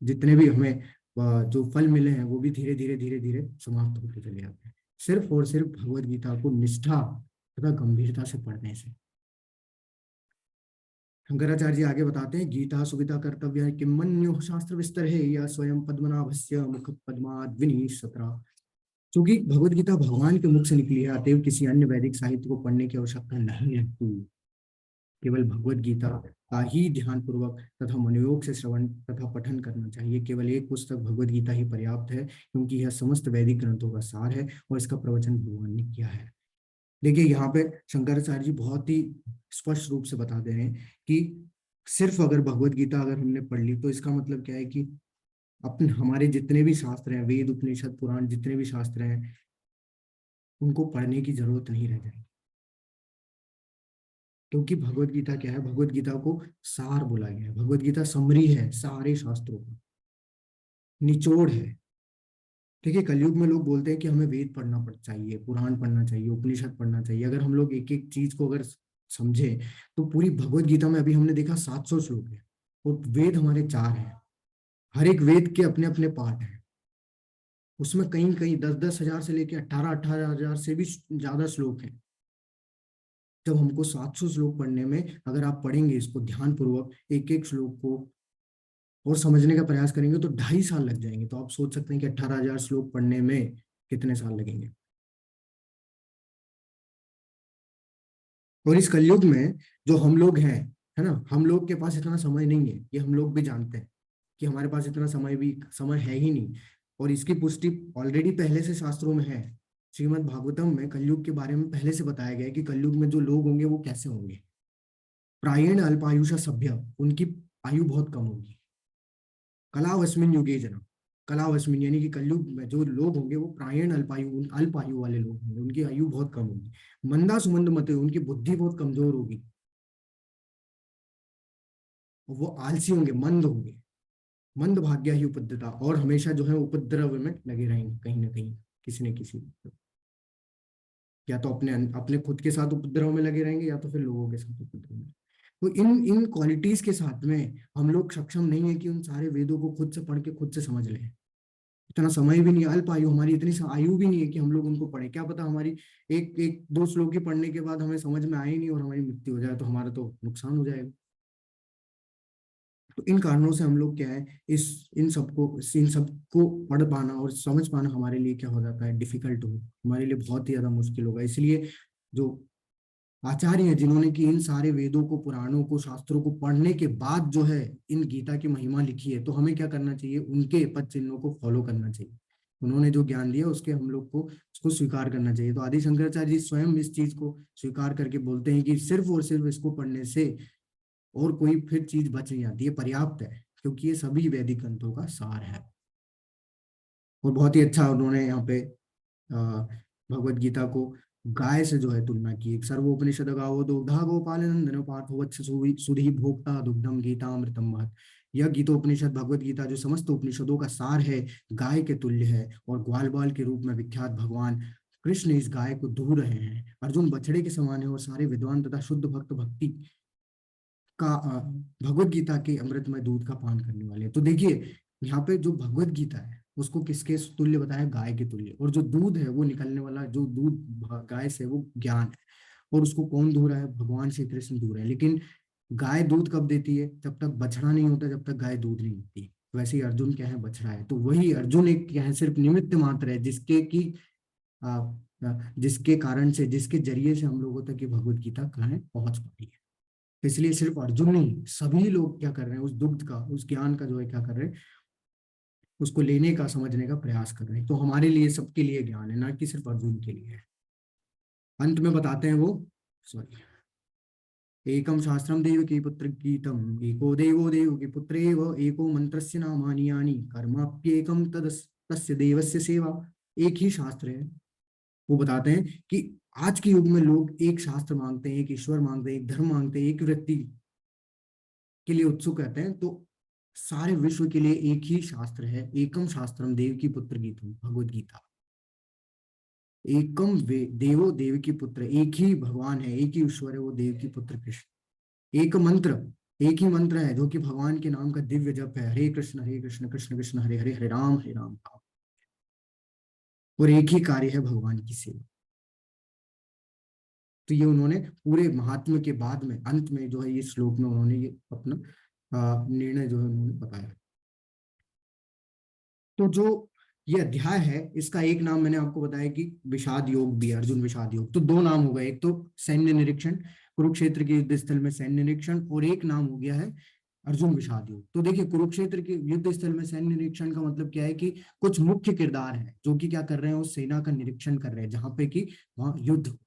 जितने भी हमें जो फल मिले हैं, वो भी धीरे धीरे धीरे धीरे समाप्त होते चले जाते हैं, सिर्फ और सिर्फ भगवत गीता को निष्ठा तथा गंभीरता से पढ़ने से। शंकराचार्य जी आगे बताते हैं, गीता सुविधा कर्तव्य किमन्यु शास्त्र विस्तर है या स्वयं पद्मनाभस्य मुख पद्माद विनीशतरा। क्योंकि भगवत गीता भगवान के मुख से निकली है, अतएव किसी अन्य वैदिक साहित्य को पढ़ने की आवश्यकता नहीं है। केवल भगवत गीता का ही ध्यान पूर्वक तथा मनोयोग से श्रवण तथा पठन करना चाहिए। केवल एक पुस्तक भगवत गीता ही पर्याप्त है, क्योंकि यह समस्त वैदिक ग्रंथों का सार है और इसका प्रवचन भगवान ने किया है। देखिए, यहाँ पे शंकराचार्य जी बहुत ही स्पष्ट रूप से बता दे रहे हैं कि सिर्फ अगर भगवत गीता अगर हमने पढ़ ली, तो इसका मतलब क्या है? कि अपने हमारे जितने भी शास्त्र हैं, वेद उपनिषद पुराण जितने भी शास्त्र हैं, उनको पढ़ने की जरूरत नहीं रह जाएगी। क्योंकि भगवत गीता क्या है? भगवत गीता को सार बोला गया है। भगवत गीता समरी है सारे शास्त्रों का, निचोड़ है। देखिए, कलयुग में लोग बोलते हैं कि हमें वेद पढ़ना पड़ चाहिए, पुराण पढ़ना चाहिए, उपनिषद पढ़ना चाहिए। अगर हम लोग एक एक चीज को अगर समझे, तो पूरी भगवत गीता में अभी हमने देखा 700 श्लोक है, और वेद हमारे 4 हैं। हर एक वेद के अपने अपने पार्ट हैं। उसमें कहीं कहीं 10-10 हजार से लेके 18-18 हजार से भी ज्यादा श्लोक हैं। जब हमको 700 श्लोक पढ़ने में, अगर आप पढ़ेंगे इसको ध्यान पूर्वक एक एक श्लोक को और समझने का प्रयास करेंगे, तो 2.5 साल लग जाएंगे। तो आप सोच सकते हैं कि 18 हजार श्लोक पढ़ने में कितने साल लगेंगे। और इस कलयुग में जो हम लोग हैं, है ना, हम लोग के पास इतना समय नहीं है। ये हम लोग भी जानते हैं कि हमारे पास इतना समय है ही नहीं। और इसकी पुष्टि ऑलरेडी पहले से शास्त्रों में है। श्रीमद् भागवतम में कलयुग के बारे में पहले से बताया गया है कि कलयुग में जो लोग होंगे वो कैसे होंगे। प्रायण अल्पायुषा सभ्य, उनकी आयु बहुत कम होगी। कलावस्मिन युगे जना, कलावस्मिन यानी कि कलयुग में जो लोग होंगे वो प्रायण अल्पायु वाले लोग होंगे, उनकी आयु बहुत कम होगी। मंदा सुमंद मते, उनकी बुद्धि बहुत कमजोर होगी। और वो आलसी होंगे, मंद होंगे। मंद भाग्य ही उपद्रता, और हमेशा जो है उपद्रव में लगे रहेंगे कहीं ना कहीं, किसी न किसी, या तो अपने अपने खुद के साथ उपद्रव में लगे रहेंगे, या तो फिर लोगों के साथ उपद्रव में। तो इन इन क्वालिटीज के साथ में हम लोग सक्षम नहीं है कि उन सारे वेदों को खुद से पढ़ के खुद से समझ लें। इतना समय भी नहीं है, अल्प आयु, हमारी इतनी आयु भी नहीं है कि हम लोग उनको पढ़े। क्या पता हमारी एक एक दो श्लोक ही पढ़ने के बाद हमें समझ में आए ही नहीं और हमारी मृत्यु हो जाए, तो हमारा तो नुकसान हो जाएगा। तो इन कारणों से हम लोग क्या है, इस इन सबको पढ़ पाना और समझ पाना हमारे लिए क्या हो जाता है, डिफिकल्ट हो, हमारे लिए बहुत ही ज्यादा मुश्किल होगा। इसलिए जो आचार्य हैं जिन्होंने कि इन सारे वेदों को, पुराणों को, शास्त्रों को पढ़ने के बाद जो है इन गीता की महिमा लिखी है, तो हमें क्या करना चाहिए, उनके पद चिन्हों को फॉलो करना चाहिए। उन्होंने जो ज्ञान दिया उसके हम लोग को उसको स्वीकार करना चाहिए। तो आदि शंकराचार्य जी स्वयं इस चीज को स्वीकार करके बोलते हैं कि सिर्फ और सिर्फ इसको पढ़ने से और कोई फिर चीज बच नहीं आती, ये पर्याप्त है, क्योंकि ये सभी वैदिक ग्रंथों का सार है। और बहुत ही अच्छा उन्होंने यहाँ पे भगवत गीता को गाय से जो है तुलना की। एक सर्वोपनिषद गावो दुग्धा गोपाल नंदन पार्थो वत्स सुधि भोक्ता दुग्धम गीता अमृतम महत्। यह गीतोपनिषद, भगवत गीता जो समस्त उपनिषदों का सार है, गाय के तुल्य है। और ग्वाल बाल के रूप में विख्यात भगवान कृष्ण इस गाय को दूह रहे हैं। अर्जुन बछड़े के समान है और सारे विद्वान तथा शुद्ध भक्त भक्ति का भगवत गीता के अमृतमय दूध का पान करने वाले हैं। तो देखिए यहाँ पे जो भगवत गीता है उसको किसके तुल्य बताया, गाय के तुल्य। और जो दूध है वो निकलने वाला जो दूध गाय से, वो ज्ञान है। और उसको कौन दूह रहा है, भगवान श्री कृष्ण दूह रहे हैं। लेकिन गाय दूध कब देती है, जब तक बछड़ा नहीं होता, जब तक गाय दूध नहीं देती। वैसे ही अर्जुन क्या है, बछड़ा है। तो वही अर्जुन एक क्या है, सिर्फ निमित्त मात्र है, जिसके की जिसके कारण से, जिसके जरिए से हम लोगों तक ये भगवत गीता कहाँ है, पहुंच पाती है। इसलिए सिर्फ अर्जुन नहीं, सभी लोग क्या कर रहे हैं, उस दुग्ध का, उस ज्ञान का जो है क्या कर रहे हैं, उसको लेने का, समझने का प्रयास कर रहे हैं। तो हमारे लिए, सबके लिए ज्ञान है, ना कि सिर्फ अर्जुन के लिए है। अंत में बताते हैं वो, सॉरी, एकम शास्त्रम देवकी पुत्र गीतम एको देवो देवकी पुत्रेव एको मंत्रस्य नामानि यानि कर्माप्येकम तस्य देवस्य सेवा। एक ही शास्त्र है। वो बताते हैं कि आज के युग में लोग एक शास्त्र मांगते हैं, एक ईश्वर मांगते हैं, एक धर्म मांगते हैं, एक व्यक्ति के लिए उत्सुक रहते हैं। तो सारे विश्व के लिए एक ही शास्त्र है, एकम शास्त्रम देवकी पुत्र गीतम, भगवत गीता। एकम देवो देवकी पुत्र, एक ही भगवान है, एक ही ईश्वर है, वो देवकी पुत्र कृष्ण। एक मंत्र, एक ही मंत्र है जो कि भगवान के नाम का दिव्य जप है, हरे कृष्ण कृष्ण कृष्ण हरे हरे, हरे राम का। और एक ही कार्य है, भगवान की सेवा। तो ये उन्होंने पूरे महात्म्य के बाद में, अंत में जो है ये श्लोक में उन्होंने ये अपना निर्णय जो है उन्होंने बताया। तो जो ये अध्याय है, इसका एक नाम मैंने आपको बताया कि विषाद योग भी है, अर्जुन विषाद योग। तो दो नाम हो गए, एक तो सैन्य निरीक्षण, कुरुक्षेत्र के युद्ध स्थल में सैन्य निरीक्षण, और एक नाम हो गया है अर्जुन विषाद योग। तो देखिए कुरुक्षेत्र के युद्ध स्थल में सैन्य निरीक्षण का मतलब क्या है कि कुछ मुख्य किरदार हैं जो कि क्या कर रहे हैं, उस सेना का निरीक्षण कर रहे हैं जहां पे कि वहां युद्ध।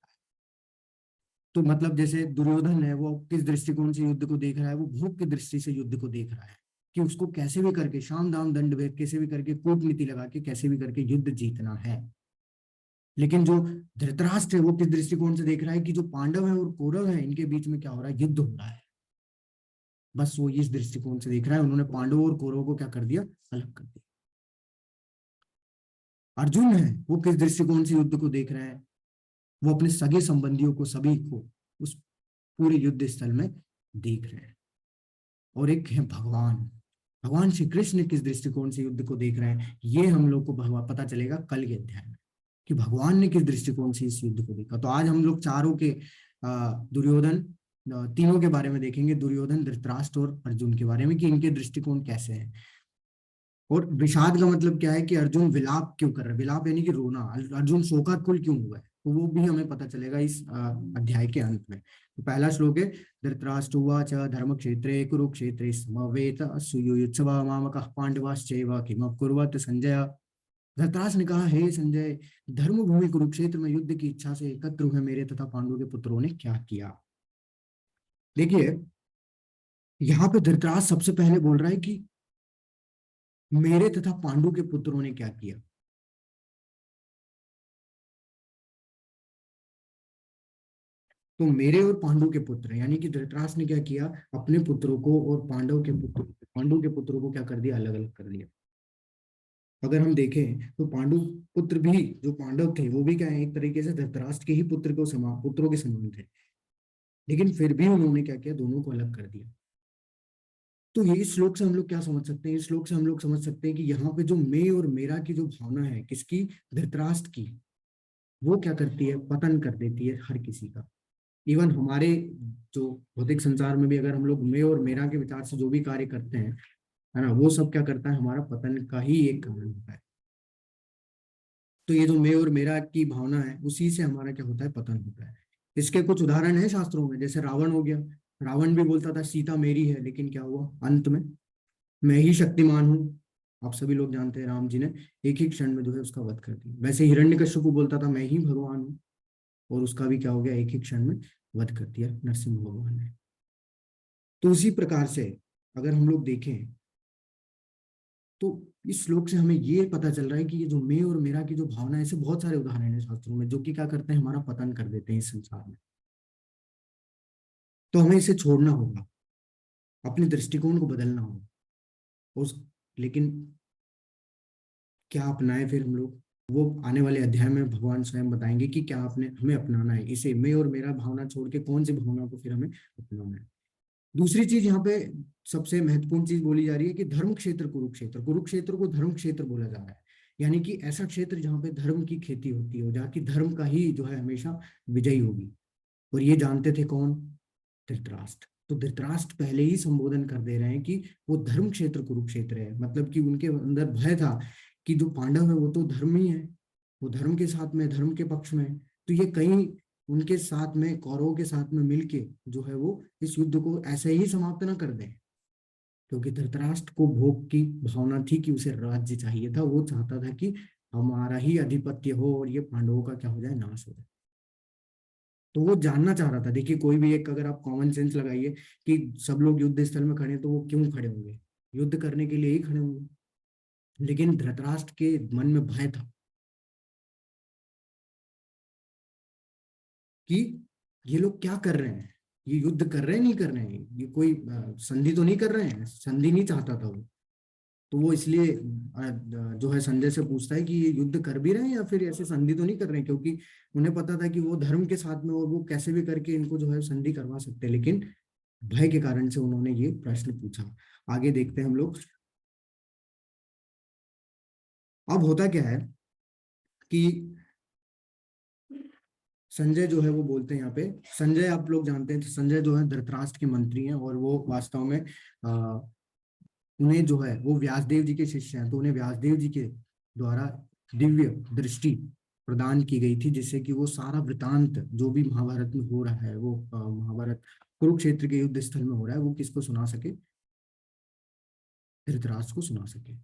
तो मतलब जैसे दुर्योधन है, वो किस दृष्टिकोण से युद्ध को देख रहा है, वो भूख की दृष्टि से युद्ध को देख रहा है कि उसको कैसे भी करके, शाम दाम दंड भेद, कैसे भी करके, कूटनीति लगा के कैसे भी करके युद्ध जीतना है। लेकिन जो धृतराष्ट्र है वो किस दृष्टिकोण से देख रहा है कि जो पांडव है और कौरव है, इनके बीच में क्या हो रहा है, युद्ध हो रहा है। बस वो इस दृष्टिकोण से देख रहा है। उन्होंने पांडवों और कौरवों को क्या कर दिया, अलग कर दिया। अर्जुन है वो किस दृष्टिकोण से युद्ध को देख रहा है, वो अपने सगे संबंधियों को, सभी को उस पूरे युद्ध स्थल में देख रहे हैं। और एक है भगवान, भगवान श्री कृष्ण किस दृष्टिकोण से युद्ध को देख रहे हैं, ये हम लोग को भगवान पता चलेगा कल के अध्याय में, कि भगवान ने किस दृष्टिकोण से इस युद्ध को देखा। तो आज हम लोग चारों के दुर्योधन, तीनों के बारे में देखेंगे, दुर्योधन, धृतराष्ट्र और अर्जुन के बारे में, कि इनके दृष्टिकोण कैसे हैं। और विषाद का मतलब क्या है कि अर्जुन विलाप क्यों कर रहे हैं, विलाप यानी कि रोना, अर्जुन शोकाकुल क्यों हुआ है, तो वो भी हमें पता चलेगा इस अध्याय के अंत में। तो पहला श्लोक है, धृतराष्ट्रोवाच धर्म क्षेत्रे कुरुक्षेत्रे समवेत सुयुत्सवा मामकः पांडवाश्चैव किम कुर्वत संजय। धृतराष्ट्र ने कहा, हे संजय, धर्म भूमि कुरुक्षेत्र में युद्ध की इच्छा से एकत्र हुए मेरे तथा पांडवों के पुत्रों ने क्या किया। देखिए यहाँ पे धृतराष्ट्र सबसे पहले बोल रहा है कि मेरे तथा पांडु के पुत्रों ने क्या किया। तो मेरे और पांडु के पुत्र, यानी कि धृतराष्ट्र ने क्या किया, अपने पुत्रों को और पांडु के पुत्रों को क्या कर दिया, अलग अलग कर दिया। अगर हम देखें तो पांडु पुत्र भी, जो पांडव थे, वो भी क्या है, एक तरीके से धृतराष्ट्र के ही पुत्रों के समान थे। लेकिन फिर भी उन्होंने क्या किया, दोनों को अलग कर दिया। तो ये इस श्लोक से हम लोग क्या समझ सकते हैं, इस श्लोक से हम लोग समझ सकते हैं कि यहाँ पे जो मैं और मेरा की जो भावना है, किसकी, धृतराष्ट्र की, वो क्या करती है, पतन कर देती है हर किसी का। इवन हमारे जो भौतिक संसार में भी अगर हम लोग मैं और मेरा के विचार से जो भी कार्य करते हैं, है ना, वो सब क्या करता है, हमारा पतन का ही एक कारण होता है। तो ये जो मैं और मेरा की भावना है, उसी से हमारा क्या होता है, पतन होता है। इसके कुछ उदाहरण है शास्त्रों में, जैसे रावण हो गया। रावण भी बोलता था सीता मेरी है, लेकिन क्या हुआ अंत में, मैं ही शक्तिमान हूँ। आप सभी लोग जानते हैं राम जी ने एक ही क्षण में जो है उसका वध कर दिया। वैसे हिरण्यकश्यप बोलता था मैं ही भगवान हूँ, और उसका भी क्या हो गया, एक ही क्षण में वध कर दिया नरसिंह भगवान ने। तो उसी प्रकार से अगर हम लोग देखें, तो इस श्लोक से हमें ये पता चल रहा है कि ये जो मैं और मेरा की जो भावना है, ऐसे बहुत सारे उदाहरण हैं शास्त्रों में जो कि क्या करते हैं, हमारा पतन कर देते हैं इस संसार में। तो हमें इसे छोड़ना होगा, अपने दृष्टिकोण को बदलना होगा। उस लेकिन क्या अपनाए फिर हम लोग, वो आने वाले अध्याय में भगवान स्वयं बताएंगे कि क्या आपने हमें अपनाना है, इसे मैं और मेरा भावना छोड़ के कौन सी भावना को फिर हमें अपनाना है। दूसरी चीज यहाँ पे सबसे महत्वपूर्ण चीज बोली जा रही है कि धर्म क्षेत्र कुरुक्षेत्र, कुरुक्षेत्र को धर्म क्षेत्र बोला जा रहा है। यानी कि ऐसा क्षेत्र जहाँ पे धर्म की खेती होती हो, जहाँ की धर्म का ही जो है हमेशा विजयी होगी। और ये जानते थे कौन, धृतराष्ट्र। तो धृतराष्ट्र पहले ही संबोधन कर दे रहे हैं कि वो धर्म क्षेत्र कुरुक्षेत्र है, मतलब कि उनके अंदर भय था कि जो पांडव है वो तो धर्मी है, वो धर्म के साथ में, धर्म के पक्ष में है। तो ये कहीं उनके साथ में, कौरवों के साथ में मिलके जो है वो इस युद्ध को ऐसे ही समाप्त ना कर दें। क्योंकि धृतराष्ट्र को भोग की भावना थी कि उसे राज्य चाहिए था, वो चाहता था कि हमारा ही आधिपत्य हो और ये पांडवों का क्या हो जाए, नाश हो जाए। तो वो जानना चाह रहा था। देखिए कोई भी एक, अगर आप कॉमन सेंस लगाइए कि सब लोग युद्ध स्थल में खड़े हैं, तो वो क्यों खड़े होंगे, युद्ध करने के लिए ही खड़े होंगे। लेकिन धृतराष्ट्र के मन में भय था कि ये लोग क्या कर रहे हैं, ये युद्ध कर रहे हैं नहीं कर रहे हैं, ये कोई संधि तो नहीं कर रहे हैं, संधि नहीं चाहता था वो। तो वो इसलिए जो है संजय से पूछता है कि ये युद्ध कर भी रहे हैं या फिर ऐसे संधि तो नहीं कर रहे हैं, क्योंकि उन्हें पता था कि वो धर्म के साथ में और वो कैसे भी करके इनको जो है संधि करवा सकते हैं। लेकिन भय के कारण से उन्होंने ये प्रश्न पूछा। आगे देखते हैं हम लोग। अब होता क्या है कि संजय जो है वो बोलते हैं यहाँ पे, संजय आप लोग जानते हैं, संजय जो है धृतराष्ट्र के मंत्री हैं, और वो वास्तव में उन्हें जो है वो व्यासदेव जी के शिष्य हैं। तो उन्हें व्यासदेव जी के द्वारा दिव्य दृष्टि प्रदान की गई थी, जिससे कि वो सारा वृतांत जो भी महाभारत में हो रहा है, वो महाभारत कुरुक्षेत्र के युद्ध स्थल में हो रहा है, वो किसको सुना सके, धृतराष्ट्र को सुना सके।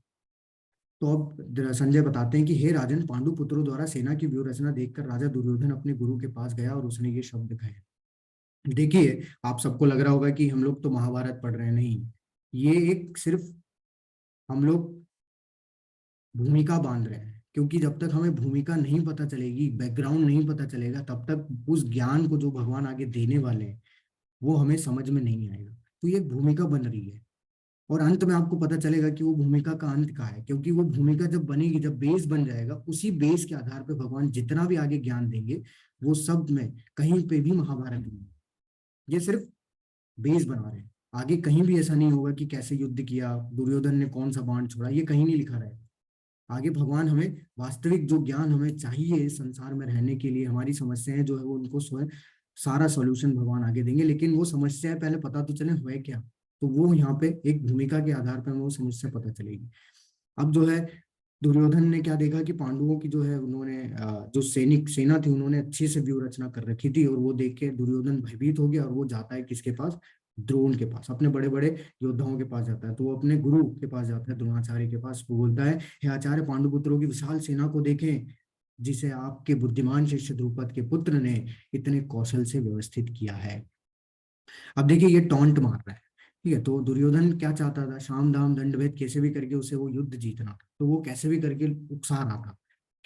तो अब संजय बताते हैं कि हे राजन, पांडु पुत्रों द्वारा सेना की व्यूह रचना देखकर राजा दुर्योधन अपने गुरु के पास गया और उसने ये शब्द कहे। देखिए आप सबको लग रहा होगा कि हम लोग तो महाभारत पढ़ रहे हैं, नहीं, ये एक सिर्फ हम लोग भूमिका बांध रहे हैं। क्योंकि जब तक हमें भूमिका नहीं पता चलेगी, बैकग्राउंड नहीं पता चलेगा, तब तक उस ज्ञान को जो भगवान आगे देने वाले हैं वो हमें समझ में नहीं आएगा। तो ये एक भूमिका बन रही है, और अंत में आपको पता चलेगा कि वो भूमिका का अंत क्या है। क्योंकि वो भूमिका जब बनेगी, जब बेस बन जाएगा, उसी बेस के आधार पर भगवान जितना भी आगे ज्ञान देंगे, वो सब में कहीं पे भी महाभारत नहीं। ये सिर्फ बेस बना रहे हैं। आगे कहीं भी ऐसा नहीं होगा कि कैसे युद्ध किया, दुर्योधन ने कौन सा बाण छोड़ा, ये कहीं नहीं लिखा रहेगा। आगे भगवान हमें वास्तविक जो ज्ञान हमें चाहिए इस संसार में रहने के लिए, हमारी समस्याएं जो है वो उनको स्वयं सारा सॉल्यूशन भगवान आगे देंगे। लेकिन वो समस्याएं पहले पता तो चले हुए क्या। तो वो यहाँ पे एक भूमिका के आधार पर हमें वो समस्या पता चलेगी। अब जो है दुर्योधन ने क्या देखा कि पांडवों की जो है, उन्होंने जो सैनिक सेना थी, उन्होंने अच्छे से व्यूह रचना कर रखी थी, और वो देख के दुर्योधन भयभीत हो गया, और वो जाता है किसके पास, द्रोण के पास, अपने बड़े बड़े योद्धाओं के पास जाता है। तो वो अपने गुरु के पास जाता है, द्रोणाचार्य के पास। वो बोलता है, हे आचार्य, पांडुपुत्रों की विशाल सेना को देखें, जिसे आपके बुद्धिमान शिष्य द्रुपद के पुत्र ने इतने कौशल से व्यवस्थित किया है। अब देखिए ये टॉन्ट मार रहा है, ठीक है। तो दुर्योधन क्या चाहता था, शाम दाम दंड भेद कैसे भी करके उसे वो युद्ध जीतना था। तो वो कैसे भी करके उकसा रहा था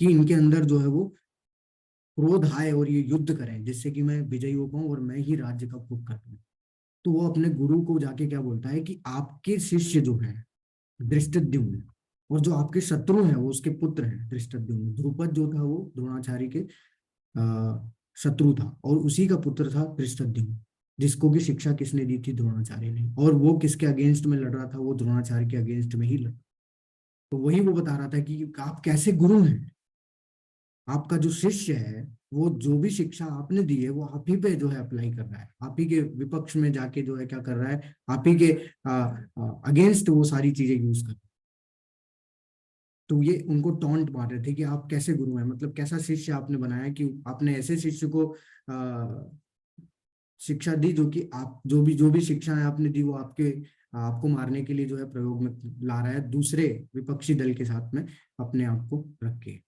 कि इनके अंदर जो है वो क्रोध आए और ये युद्ध करें, जिससे कि मैं विजयी हो पाऊं और मैं ही राज्य का भोग कर पाऊं। तो वो अपने गुरु को जाके क्या बोलता है कि आपके शिष्य जो है धृष्टद्युम्न, और जो आपके शत्रु हैं वो उसके पुत्र हैं धृष्टद्युम्न। द्रुपद जो था वो द्रोणाचार्य के शत्रु था, और उसी का पुत्र था धृष्टद्युम्न। जिसको की शिक्षा किसने दी थी? द्रोणाचार्य ने। और वो किसके अगेंस्ट में लड़ रहा था? वो द्रोणाचार्य के अगेंस्ट में ही लड़। तो वही वो बता रहा था कि आप कैसे गुरु हैं, आपका जो शिष्य है वो जो भी शिक्षा आपने दी है वो आप ही पे जो है अप्लाई कर रहा है, आप ही के विपक्ष में जाके जो है क्या कर रहा है, आप ही के अगेंस्ट वो सारी चीजें यूज कर। तो ये उनको टॉन्ट मार रहे थे कि आप कैसे गुरु हैं, मतलब कैसा शिष्य आपने बनाया कि आपने ऐसे शिष्य को शिक्षा दी जो कि आप जो भी शिक्षाएं आपने दी वो आपको मारने के लिए जो है प्रयोग में ला रहा है, दूसरे विपक्षी दल के साथ में अपने आप को रख के।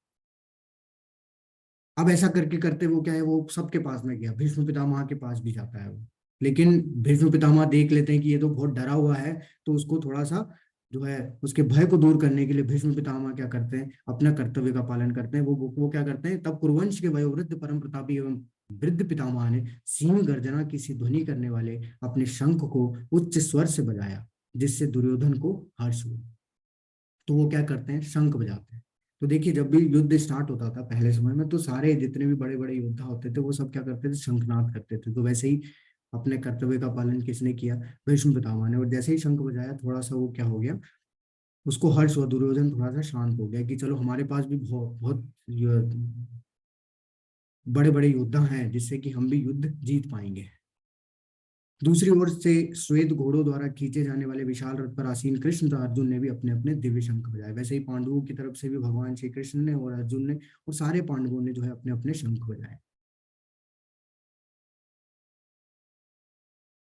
अब ऐसा करके करते वो क्या है, वो सबके पास में गया, भीष्म पितामह के पास भी जाता है वो। लेकिन भीष्म पितामह देख लेते हैं कि ये तो बहुत डरा हुआ है, तो उसको थोड़ा सा जो है उसके भय को दूर करने के लिए भीष्म पितामह क्या करते हैं, अपना कर्तव्य का पालन करते हैं। वो क्या करते हैं, तब कुरुवंश के वयोवृद्ध परम प्रतापी एवं वृद्ध पितामह ने सिंह गर्जना की सी ध्वनि करने वाले अपने शंख को उच्च स्वर से बजाया, जिससे दुर्योधन को हर्ष हुआ। तो वो क्या करते हैं, शंख बजाते हैं। तो देखिए जब भी युद्ध स्टार्ट होता था पहले समय में, तो सारे जितने भी बड़े बड़े योद्धा होते थे वो सब क्या करते थे, शंखनाद करते थे। तो वैसे ही अपने कर्तव्य का पालन किसने किया, भीष्म पितामह ने। और जैसे ही शंख बजाया थोड़ा सा वो क्या हो गया, उसको हर्ष हुआ, दुर्योधन थोड़ा सा शांत हो गया कि चलो हमारे पास भी बहुत बहुत बड़े बड़े योद्धा हैं जिससे कि हम भी युद्ध जीत पाएंगे। दूसरी ओर से श्वेत घोड़ों द्वारा खींचे जाने वाले विशाल रथ पर आसीन कृष्ण तथा अर्जुन ने भी अपने अपने दिव्य शंख बजाए। वैसे ही पांडवों की तरफ से भी भगवान श्री कृष्ण ने और अर्जुन ने और सारे पांडवों ने जो है अपने अपने शंख बजाए।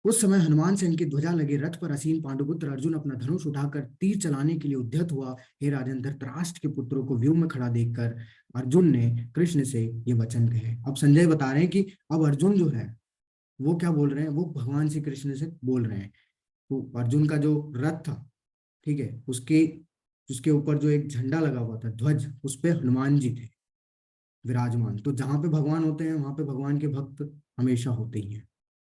उस समय हनुमान सेन की ध्वजा लगे रथ पर आसीन पांडुपुत्र अर्जुन अपना धनुष उठाकर तीर चलाने के लिए उद्यत हुआ। हे राजन, धृतराष्ट्र के पुत्रों को व्यूह में खड़ा देखकर अर्जुन ने कृष्ण से ये वचन कहे। अब संजय बता रहे हैं कि अब अर्जुन जो है वो क्या बोल रहे हैं, वो भगवान श्री कृष्ण से बोल रहे हैं। तो अर्जुन का जो रथ था, ठीक है, उसके उसके ऊपर जो एक झंडा लगा हुआ था, ध्वज, उस पे हनुमान जी थे विराजमान। तो जहां पे भगवान होते हैं वहां पे भगवान के भक्त हमेशा होते ही हैं।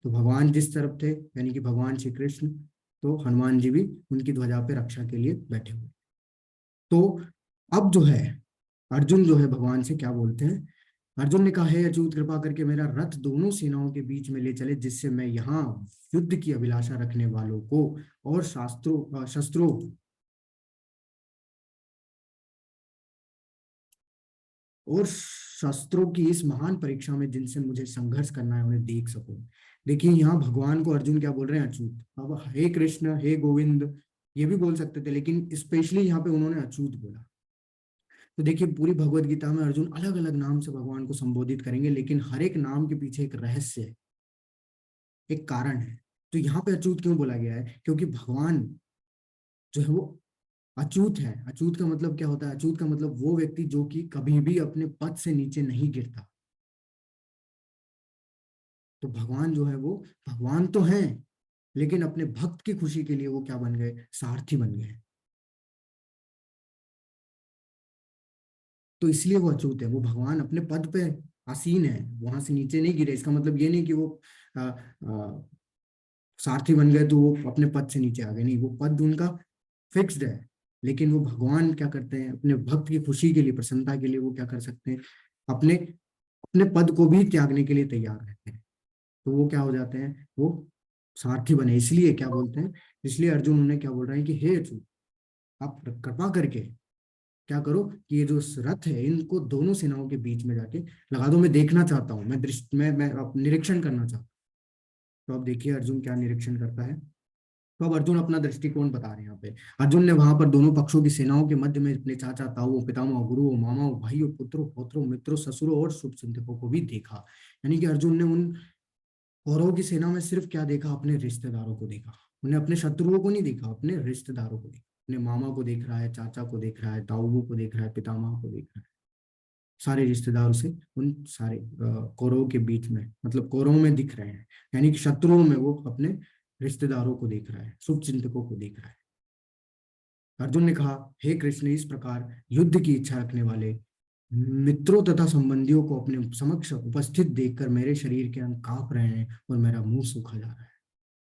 तो भगवान जिस तरफ थे यानी कि भगवान श्री कृष्ण, तो हनुमान जी भी उनकी ध्वजा पे रक्षा के लिए बैठे हुए। तो अब जो है अर्जुन जो है भगवान से क्या बोलते हैं, अर्जुन ने कहा, है अच्युत, कृपा करके मेरा रथ दोनों सेनाओं के बीच में ले चले, जिससे मैं यहाँ युद्ध की अभिलाषा रखने वालों को और शास्त्रों शस्त्रों और शस्त्रों की इस महान परीक्षा में जिनसे मुझे संघर्ष करना है उन्हें देख सकूं। देखिए यहाँ भगवान को अर्जुन क्या बोल रहे हैं, अच्युत। अब हे कृष्ण, हे गोविंद ये भी बोल सकते थे, लेकिन स्पेशली यहाँ पे उन्होंने अच्युत बोला। तो देखिए पूरी भगवत गीता में अर्जुन अलग अलग नाम से भगवान को संबोधित करेंगे, लेकिन हर एक नाम के पीछे एक रहस्य है, एक कारण है। तो यहाँ पे अच्युत क्यों बोला गया है, क्योंकि भगवान जो है वो अछूत है। अछूत का मतलब क्या होता है, अछूत का मतलब वो व्यक्ति जो कि कभी भी अपने पद से नीचे नहीं गिरता। तो भगवान जो है वो भगवान तो हैं, लेकिन अपने भक्त की खुशी के लिए वो क्या बन गए, सारथी बन गए। तो इसलिए वो अछूत है, वो भगवान अपने पद पे आसीन है, वहां से नीचे नहीं गिरे। इसका मतलब ये नहीं कि वो सारथी बन गए तो वो अपने पद से नीचे आ गए, नहीं, वो पद उनका फिक्स्ड है। लेकिन वो भगवान क्या करते हैं, अपने भक्त की खुशी के लिए, प्रसन्नता के लिए वो क्या कर सकते हैं, अपने अपने पद को भी त्यागने के लिए तैयार रहते हैं। तो वो क्या हो जाते हैं, वो सारथी बने। इसलिए क्या बोलते हैं, इसलिए अर्जुन उन्हें क्या बोल रहे हैं कि हे अर्जुन, आप कृपा करके क्या करो कि ये जो रथ है इनको दोनों सेनाओं के बीच में जाके लगा दो। मैं देखना चाहता हूँ, मैं दृष्टि मैं निरीक्षण करना चाहता हूँ। तो अब देखिए अर्जुन क्या निरीक्षण करता है। तो अब अर्जुन अपना दृष्टिकोण बता रहे हैं यहाँ पे। अर्जुन ने वहां पर दोनों पक्षों की सेनाओं के मध्य में अपने चाचा, ताऊओं, पितामह, गुरुओं, मामाओं, भाइयों, पुत्रों, पौत्रों, मित्रों, ससुरों और शुभचिंतकों को भी देखा। यानी कि अर्जुन ने उन कौरवों की सेना में सिर्फ क्या देखा, अपने रिश्तेदारों को देखा। उन्हें अपने शत्रुओं को नहीं देखा, अपने रिश्तेदारों को देखा। अपने मामा को देख रहा है, चाचा को देख रहा है, ताऊओं को देख रहा है, पितामह को देख रहा है, सारे रिश्तेदारों से उन सारे कौरवों के बीच में, मतलब कौरवों में दिख रहे हैं। यानी कि शत्रुओं में वो अपने रिश्तेदारों को देख रहा है, शुभ चिंतकों को देख रहा है। अर्जुन ने कहा, हे कृष्ण, इस प्रकार युद्ध की इच्छा रखने वाले मित्रों तथा संबंधियों को अपने समक्ष उपस्थित देखकर मेरे शरीर के अंग कांप रहे हैं और मेरा मुंह सूखा जा रहा है।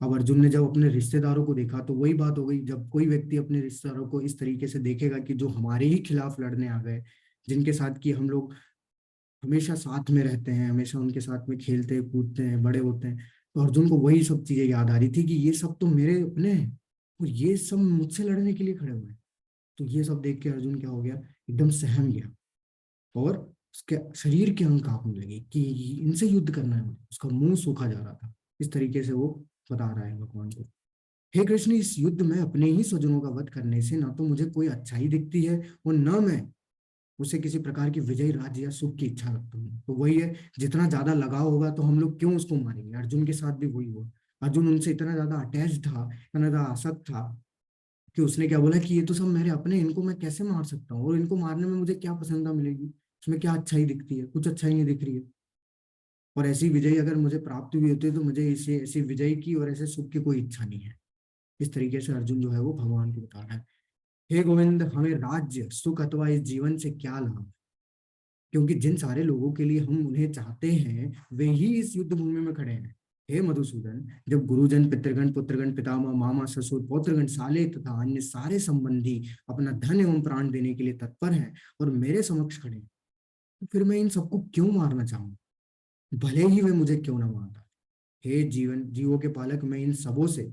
अब अर्जुन ने जब अपने रिश्तेदारों को देखा तो वही बात हो गई, जब कोई व्यक्ति अपने रिश्तेदारों को इस तरीके से देखेगा कि जो हमारे ही खिलाफ लड़ने आ गए, जिनके साथ कि हम लोग हमेशा साथ में रहते हैं, हमेशा उनके साथ में खेलते कूदते हैं, बड़े होते हैं, तो अर्जुन को वही सब चीजें याद आ रही थी कि ये सब तो मेरे अपने हैं और ये सब मुझसे लड़ने के लिए खड़े हुए हैं। तो ये सब देख के अर्जुन क्या हो गया, एकदम सहम गया और उसके शरीर के अंग कांपने लगे कि इनसे युद्ध करना है मुझे। उसका मुंह सूखा जा रहा था। इस तरीके से वो बता रहा है भगवान को, हे कृष्ण, इस युद्ध में अपने ही स्वजनों का वध करने से ना तो मुझे कोई अच्छाई दिखती है और न मैं उसे किसी प्रकार की विजय, राज्य या सुख की इच्छा रखता हूँ। तो वही है, जितना ज्यादा लगाव होगा तो हम लोग क्यों उसको मारेंगे। अर्जुन के साथ भी वही हुआ। अर्जुन उनसे इतना ज्यादा अटैच था, इतना ज्यादा आसक्त था कि उसने क्या बोला कि ये तो सब मेरे अपने, इनको मैं कैसे मार सकता हूँ और इनको मारने में मुझे क्या प्रसन्नता मिलेगी, उसमें क्या अच्छाई दिखती है, कुछ अच्छाई नहीं दिख रही है। और ऐसी विजय अगर मुझे प्राप्त हुई होती है तो मुझे इसे ऐसी विजय की और ऐसे सुख की कोई इच्छा नहीं है। इस तरीके से अर्जुन जो है वो भगवान को बता रहा है, हे गोविंद, हमें राज्य सुख अथवा इस जीवन से क्या लाभ, क्योंकि जिन सारे लोगों के लिए हम उन्हें चाहते हैं वे ही इस युद्ध भूमि में खड़े हैं। हे मधुसूदन, जब गुरुजन, पितृगण, पुत्रगण, पितामह, मामा, ससुर, पौत्रगण, साले तथा अन्य सारे संबंधी अपना धन एवं प्राण देने के लिए तत्पर हैं और मेरे समक्ष खड़े हैं, तो फिर मैं इन सबको क्यों मारना चाहूँ, भले ही वे मुझे क्यों ना मारता। हे जीवन जीवों के पालक, मैं इन सबों से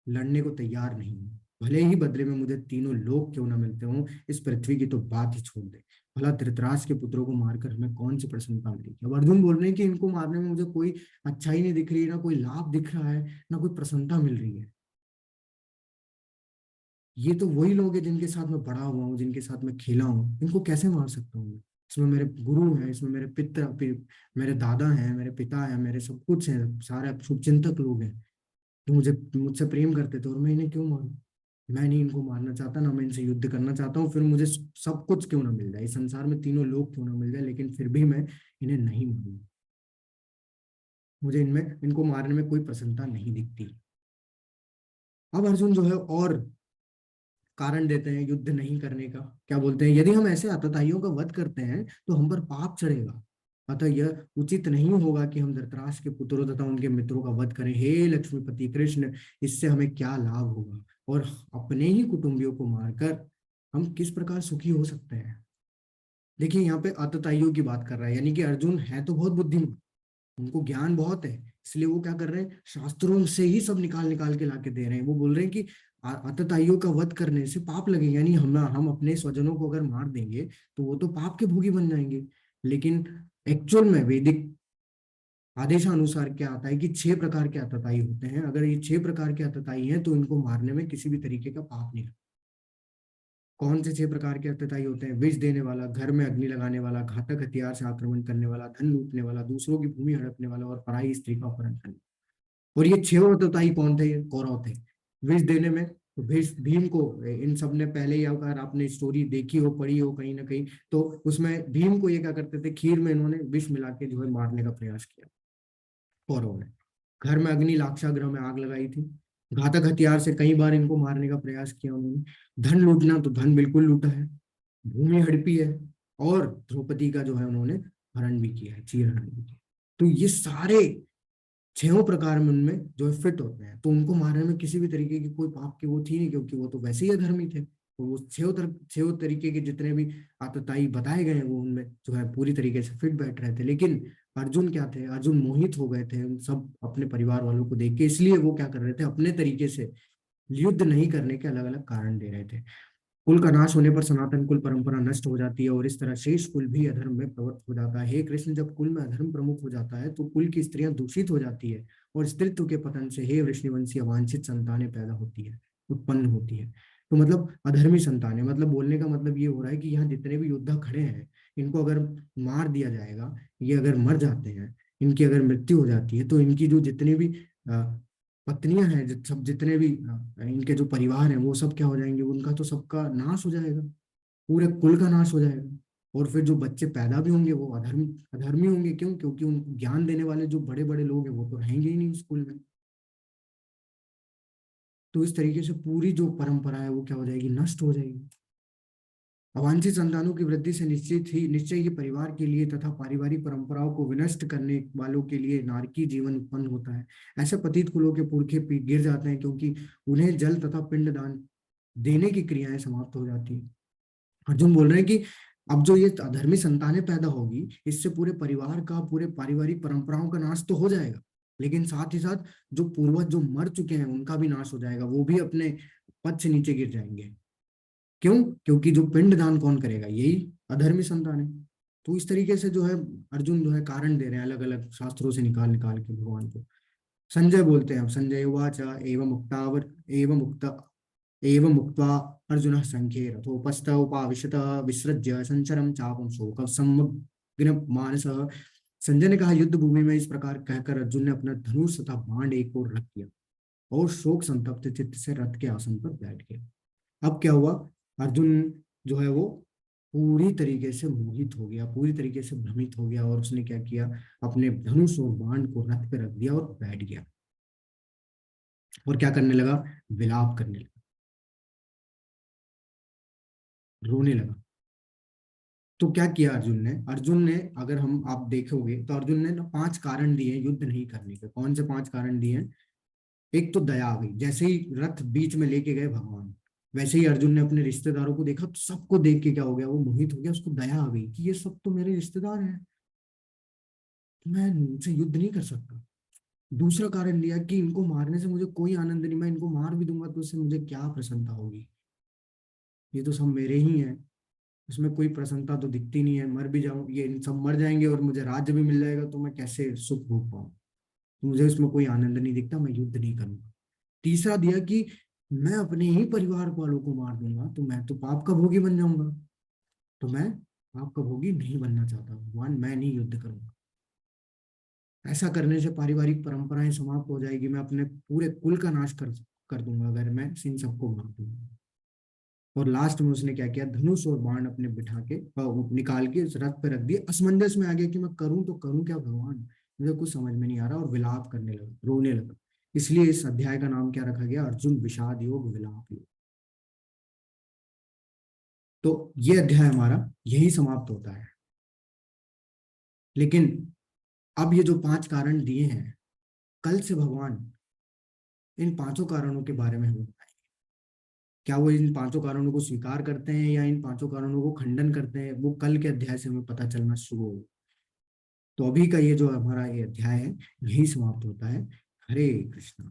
लड़ने को तैयार नहीं हूँ, भले ही बदले में मुझे तीनों लोग क्यों ना मिलते हों। इस पृथ्वी की तो बात ही छोड़ दे, भला धृतराष्ट्र के पुत्रों को मारकर हमें कौन सी प्रसन्नता मिलेगी। अब अर्जुन बोल रहे हैं कि इनको मारने में मुझे कोई अच्छाई नहीं दिख रही, ना कोई लाभ दिख रहा है, ना कोई प्रसन्नता मिल रही है। ये तो वही लोग हैं जिनके साथ मैं बड़ा हुआ हूँ, जिनके साथ मैं खेला हूँ, इनको कैसे मार सकता हूँ मैं। इसमें मेरे गुरु हैं, इसमें मेरे मेरे दादा हैं, मेरे पिता हैं, मेरे सब कुछ हैं, सारे शुभचिंतक लोग हैं जो मुझे मुझसे प्रेम करते थे, और मैं इन्हें क्यों मारूं। मैं नहीं इनको मारना चाहता, ना मैं इनसे युद्ध करना चाहता हूँ। फिर मुझे सब कुछ क्यों ना मिल जाए, इस संसार में तीनों लोग क्यों ना मिल जाए, लेकिन फिर भी मैं इन्हें नहीं मारूंगा। मुझे इनमें इनको मारने में कोई प्रसन्नता नहीं दिखती। अब अर्जुन जो है और कारण देते हैं युद्ध नहीं करने का। क्या बोलते हैं, यदि हम ऐसे आतताइयों का वध करते हैं तो हम पर पाप चढ़ेगा, अतः यह उचित नहीं होगा कि हम धृतराष्ट्र के पुत्रों तथा उनके मित्रों का वध करें। हे लक्ष्मीपति कृष्ण, इससे हमें क्या लाभ होगा और अपने ही कुटुंबियों को मारकर हम किस प्रकार सुखी हो सकते हैं। देखिए यहाँ पे आतताइयों की बात कर रहा है, यानी कि अर्जुन है तो बहुत बुद्धिमान, उनको ज्ञान बहुत है, इसलिए वो क्या कर रहे हैं, शास्त्रों से ही सब निकाल निकाल के लाके दे रहे हैं। वो बोल रहे हैं कि आतताइयों का वध करने से पाप लगेगा, यानी हम अपने स्वजनों को अगर मार देंगे तो वो तो पाप के भोगी बन जाएंगे। लेकिन एक्चुअल में वैदिक आदेशानुसार क्या आता है कि 6 प्रकार के आतताई होते हैं। अगर ये 6 प्रकार के आतताई हैं तो इनको मारने में किसी भी तरीके का पाप नहीं। कौन से 6 प्रकार के अत्यताई होते हैं, विष देने वाला, घर में अग्नि लगाने वाला, घातक हथियार से आक्रमण करने वाला, धन लूटने वाला, दूसरों की भूमि हड़पने वाला और पराई स्त्री का अपहरण करने। और ये 6 अत्यताई कौन थे, ये कौरव थे। विष देने में तो भीष भीम को, इन सब ने पहले ही, अगर आपने स्टोरी देखी हो, पढ़ी हो कहीं ना कहीं, तो उसमें भीम को ये क्या करते थे, खीर में इन्होंने विष मिला के जो है मारने का प्रयास किया कौरव ने। घर में अग्नि, लाक्षागृह में आग लगाई थी। घातक हथियार से कई बार इनको मारने का प्रयास किया उन्होंने। धन लूटना, तो धन बिल्कुल लूटा है। भूमि हड़पी है। और द्रौपदी का जो है उन्होंने हरण भी किया है, चीर हरण भी किया। तो ये सारे 6 प्रकार में उनमें जो है फिट होते हैं, तो उनको मारने में किसी भी तरीके की कोई पाप की वो थी नहीं, क्योंकि वो तो वैसे ही अधर्मी थे। तो वो 6 तरीके के जितने भी आतताई बताए गए हैं वो उनमें जो है पूरी तरीके से फिट बैठ रहे थे। लेकिन अर्जुन क्या थे, अर्जुन मोहित हो गए थे उन सब अपने परिवार वालों को देख के, इसलिए वो क्या कर रहे थे, अपने तरीके से युद्ध नहीं करने के अलग अलग कारण दे रहे थे। कुल का नाश होने पर सनातन कुल परंपरा नष्ट हो जाती है और इस तरह शेष कुल भी अधर्म में प्रवृत्त हो जाता है। हे कृष्ण, जब कुल में अधर्म प्रमुख हो जाता है तो कुल की स्त्रियां दूषित हो जाती है और स्त्रीत्व के पतन से हे वृष्णिवंशी अवांछित संतानें पैदा होती है, उत्पन्न होती है। तो मतलब अधर्मी संतानें, मतलब बोलने का मतलब ये हो रहा है कि यहाँ जितने भी योद्धा खड़े हैं, इनको अगर मार दिया जाएगा, ये अगर मर जाते हैं, इनकी अगर मृत्यु हो जाती है, तो इनकी जो जितनी भी पत्नियां हैं, सब जितने भी इनके जो परिवार हैं, वो सब क्या हो जाएंगे, उनका तो सबका नाश हो जाएगा, पूरे कुल का नाश हो जाएगा। और फिर जो बच्चे पैदा भी होंगे वो अधर्मी होंगे। क्यों? क्योंकि उनको ज्ञान देने वाले जो बड़े बड़े लोग हैं वो तो रहेंगे ही नहीं स्कूल में। तो इस तरीके से पूरी जो परंपरा है वो क्या हो जाएगी, नष्ट हो जाएगी। अवांछित संतानों की वृद्धि से निश्चय ही परिवार के लिए तथा पारिवारिक परंपराओं को विनष्ट करने वालों के लिए नारकी जीवन उत्पन्न होता है। ऐसे पतित कुलों के पुरखे गिर जाते हैं, क्योंकि उन्हें जल तथा पिंडदान देने की क्रियाएं समाप्त हो जाती है। अर्जुन बोल रहे हैं कि अब जो ये अधर्मी संतानें पैदा होगी, इससे पूरे परिवार का, पूरे पारिवारिक परंपराओं का नाश तो हो जाएगा, लेकिन साथ ही साथ जो पूर्वज जो मर चुके हैं उनका भी नाश हो जाएगा, वो भी अपने पद से नीचे गिर जाएंगे। क्यों? क्योंकि जो पिंड दान कौन करेगा? यही अधर्मी संतान है। तो इस तरीके से जो है अर्जुन जो है कारण दे रहे हैं अलग अलग शास्त्रों से निकाल निकाल के भगवान को। संजय बोलते हैं, अब संजय उवाच एवं मुक्तावर एवं मुक्त एवं मुक्त्वा अर्जुनः संख्ये रथोपस्थ उपाविशत विसृज्य संचरं चापं शोक समग्न मानसः। संजय ने कहा, युद्ध भूमि में इस प्रकार कहकर अर्जुन ने अपना धनुष तथा बाण एक ओर रख दिया और शोक संतप्त चित्त से रथ के आसन पर बैठ गया। अब क्या हुआ? अर्जुन जो है वो पूरी तरीके से मोहित हो गया, पूरी तरीके से भ्रमित हो गया, और उसने क्या किया, अपने धनुष और बाण को रथ पे रख दिया और बैठ गया। और क्या करने लगा? विलाप करने लगा, रोने लगा। तो क्या किया अर्जुन ने? अर्जुन ने, अगर हम आप देखोगे तो अर्जुन ने ना 5 कारण दिए युद्ध नहीं करने के। कौन से 5 कारण दिए हैं? एक तो दया आ गई, जैसे ही रथ बीच में लेके गए भगवान, वैसे ही अर्जुन ने अपने रिश्तेदारों को देखा तो सबको देख के क्या हो गया, वो मोहित हो गया, उसको दया आ गई कि ये सब तो मेरे रिश्तेदार हैं, मैं इनसे युद्ध नहीं कर सकता। दूसरा कारण लिया कि इनको मारने से मुझे कोई आनंद नहीं, मैं इनको मार भी दूंगा तो उससे मुझे क्या प्रसन्नता होगी, ये तो सब मेरे ही हैं, उसमें कोई प्रसन्नता तो दिखती नहीं है, मर भी जाऊं, ये इन सब मर जाएंगे और मुझे राज्य भी मिल जाएगा तो मैं कैसे सुख भोग पाऊं, तो मुझे उसमें कोई आनंद नहीं दिखता, मैं युद्ध नहीं करूंगा। तीसरा दिया कि मैं अपने ही परिवार वालों को मार दूंगा तो मैं तो पाप का भोगी बन जाऊंगा, तो मैं पाप का भोगी नहीं बनना चाहता भगवान, मैं नहीं युद्ध करूंगा। ऐसा करने से पारिवारिक परंपराएं समाप्त हो जाएगी, मैं अपने पूरे कुल का नाश कर कर दूंगा अगर मैं इन सबको मार दूंगा। और लास्ट में उसने क्या किया, धनुष और बाण अपने बिठा के निकाल के उस रथ पे रख दिए। असमंजस में आ गया कि मैं करूं तो करूं क्या भगवान, मुझे कुछ समझ में नहीं आ रहा, और विलाप करने लगा, रोने लगा। इसलिए इस अध्याय का नाम क्या रखा गया? अर्जुन विषाद योग विलाप योग। तो ये अध्याय हमारा यही समाप्त होता है। लेकिन अब ये जो 5 कारण दिए हैं, कल से भगवान इन 5 कारणों के बारे में हमें बताएं। क्या वो इन 5 कारणों को स्वीकार करते हैं या इन 5 कारणों को खंडन करते हैं, वो कल के अध्याय से हमें पता चलना शुरू होगा। तो अभी का ये जो हमारा ये अध्याय है यही समाप्त होता है। हरे कृष्णा।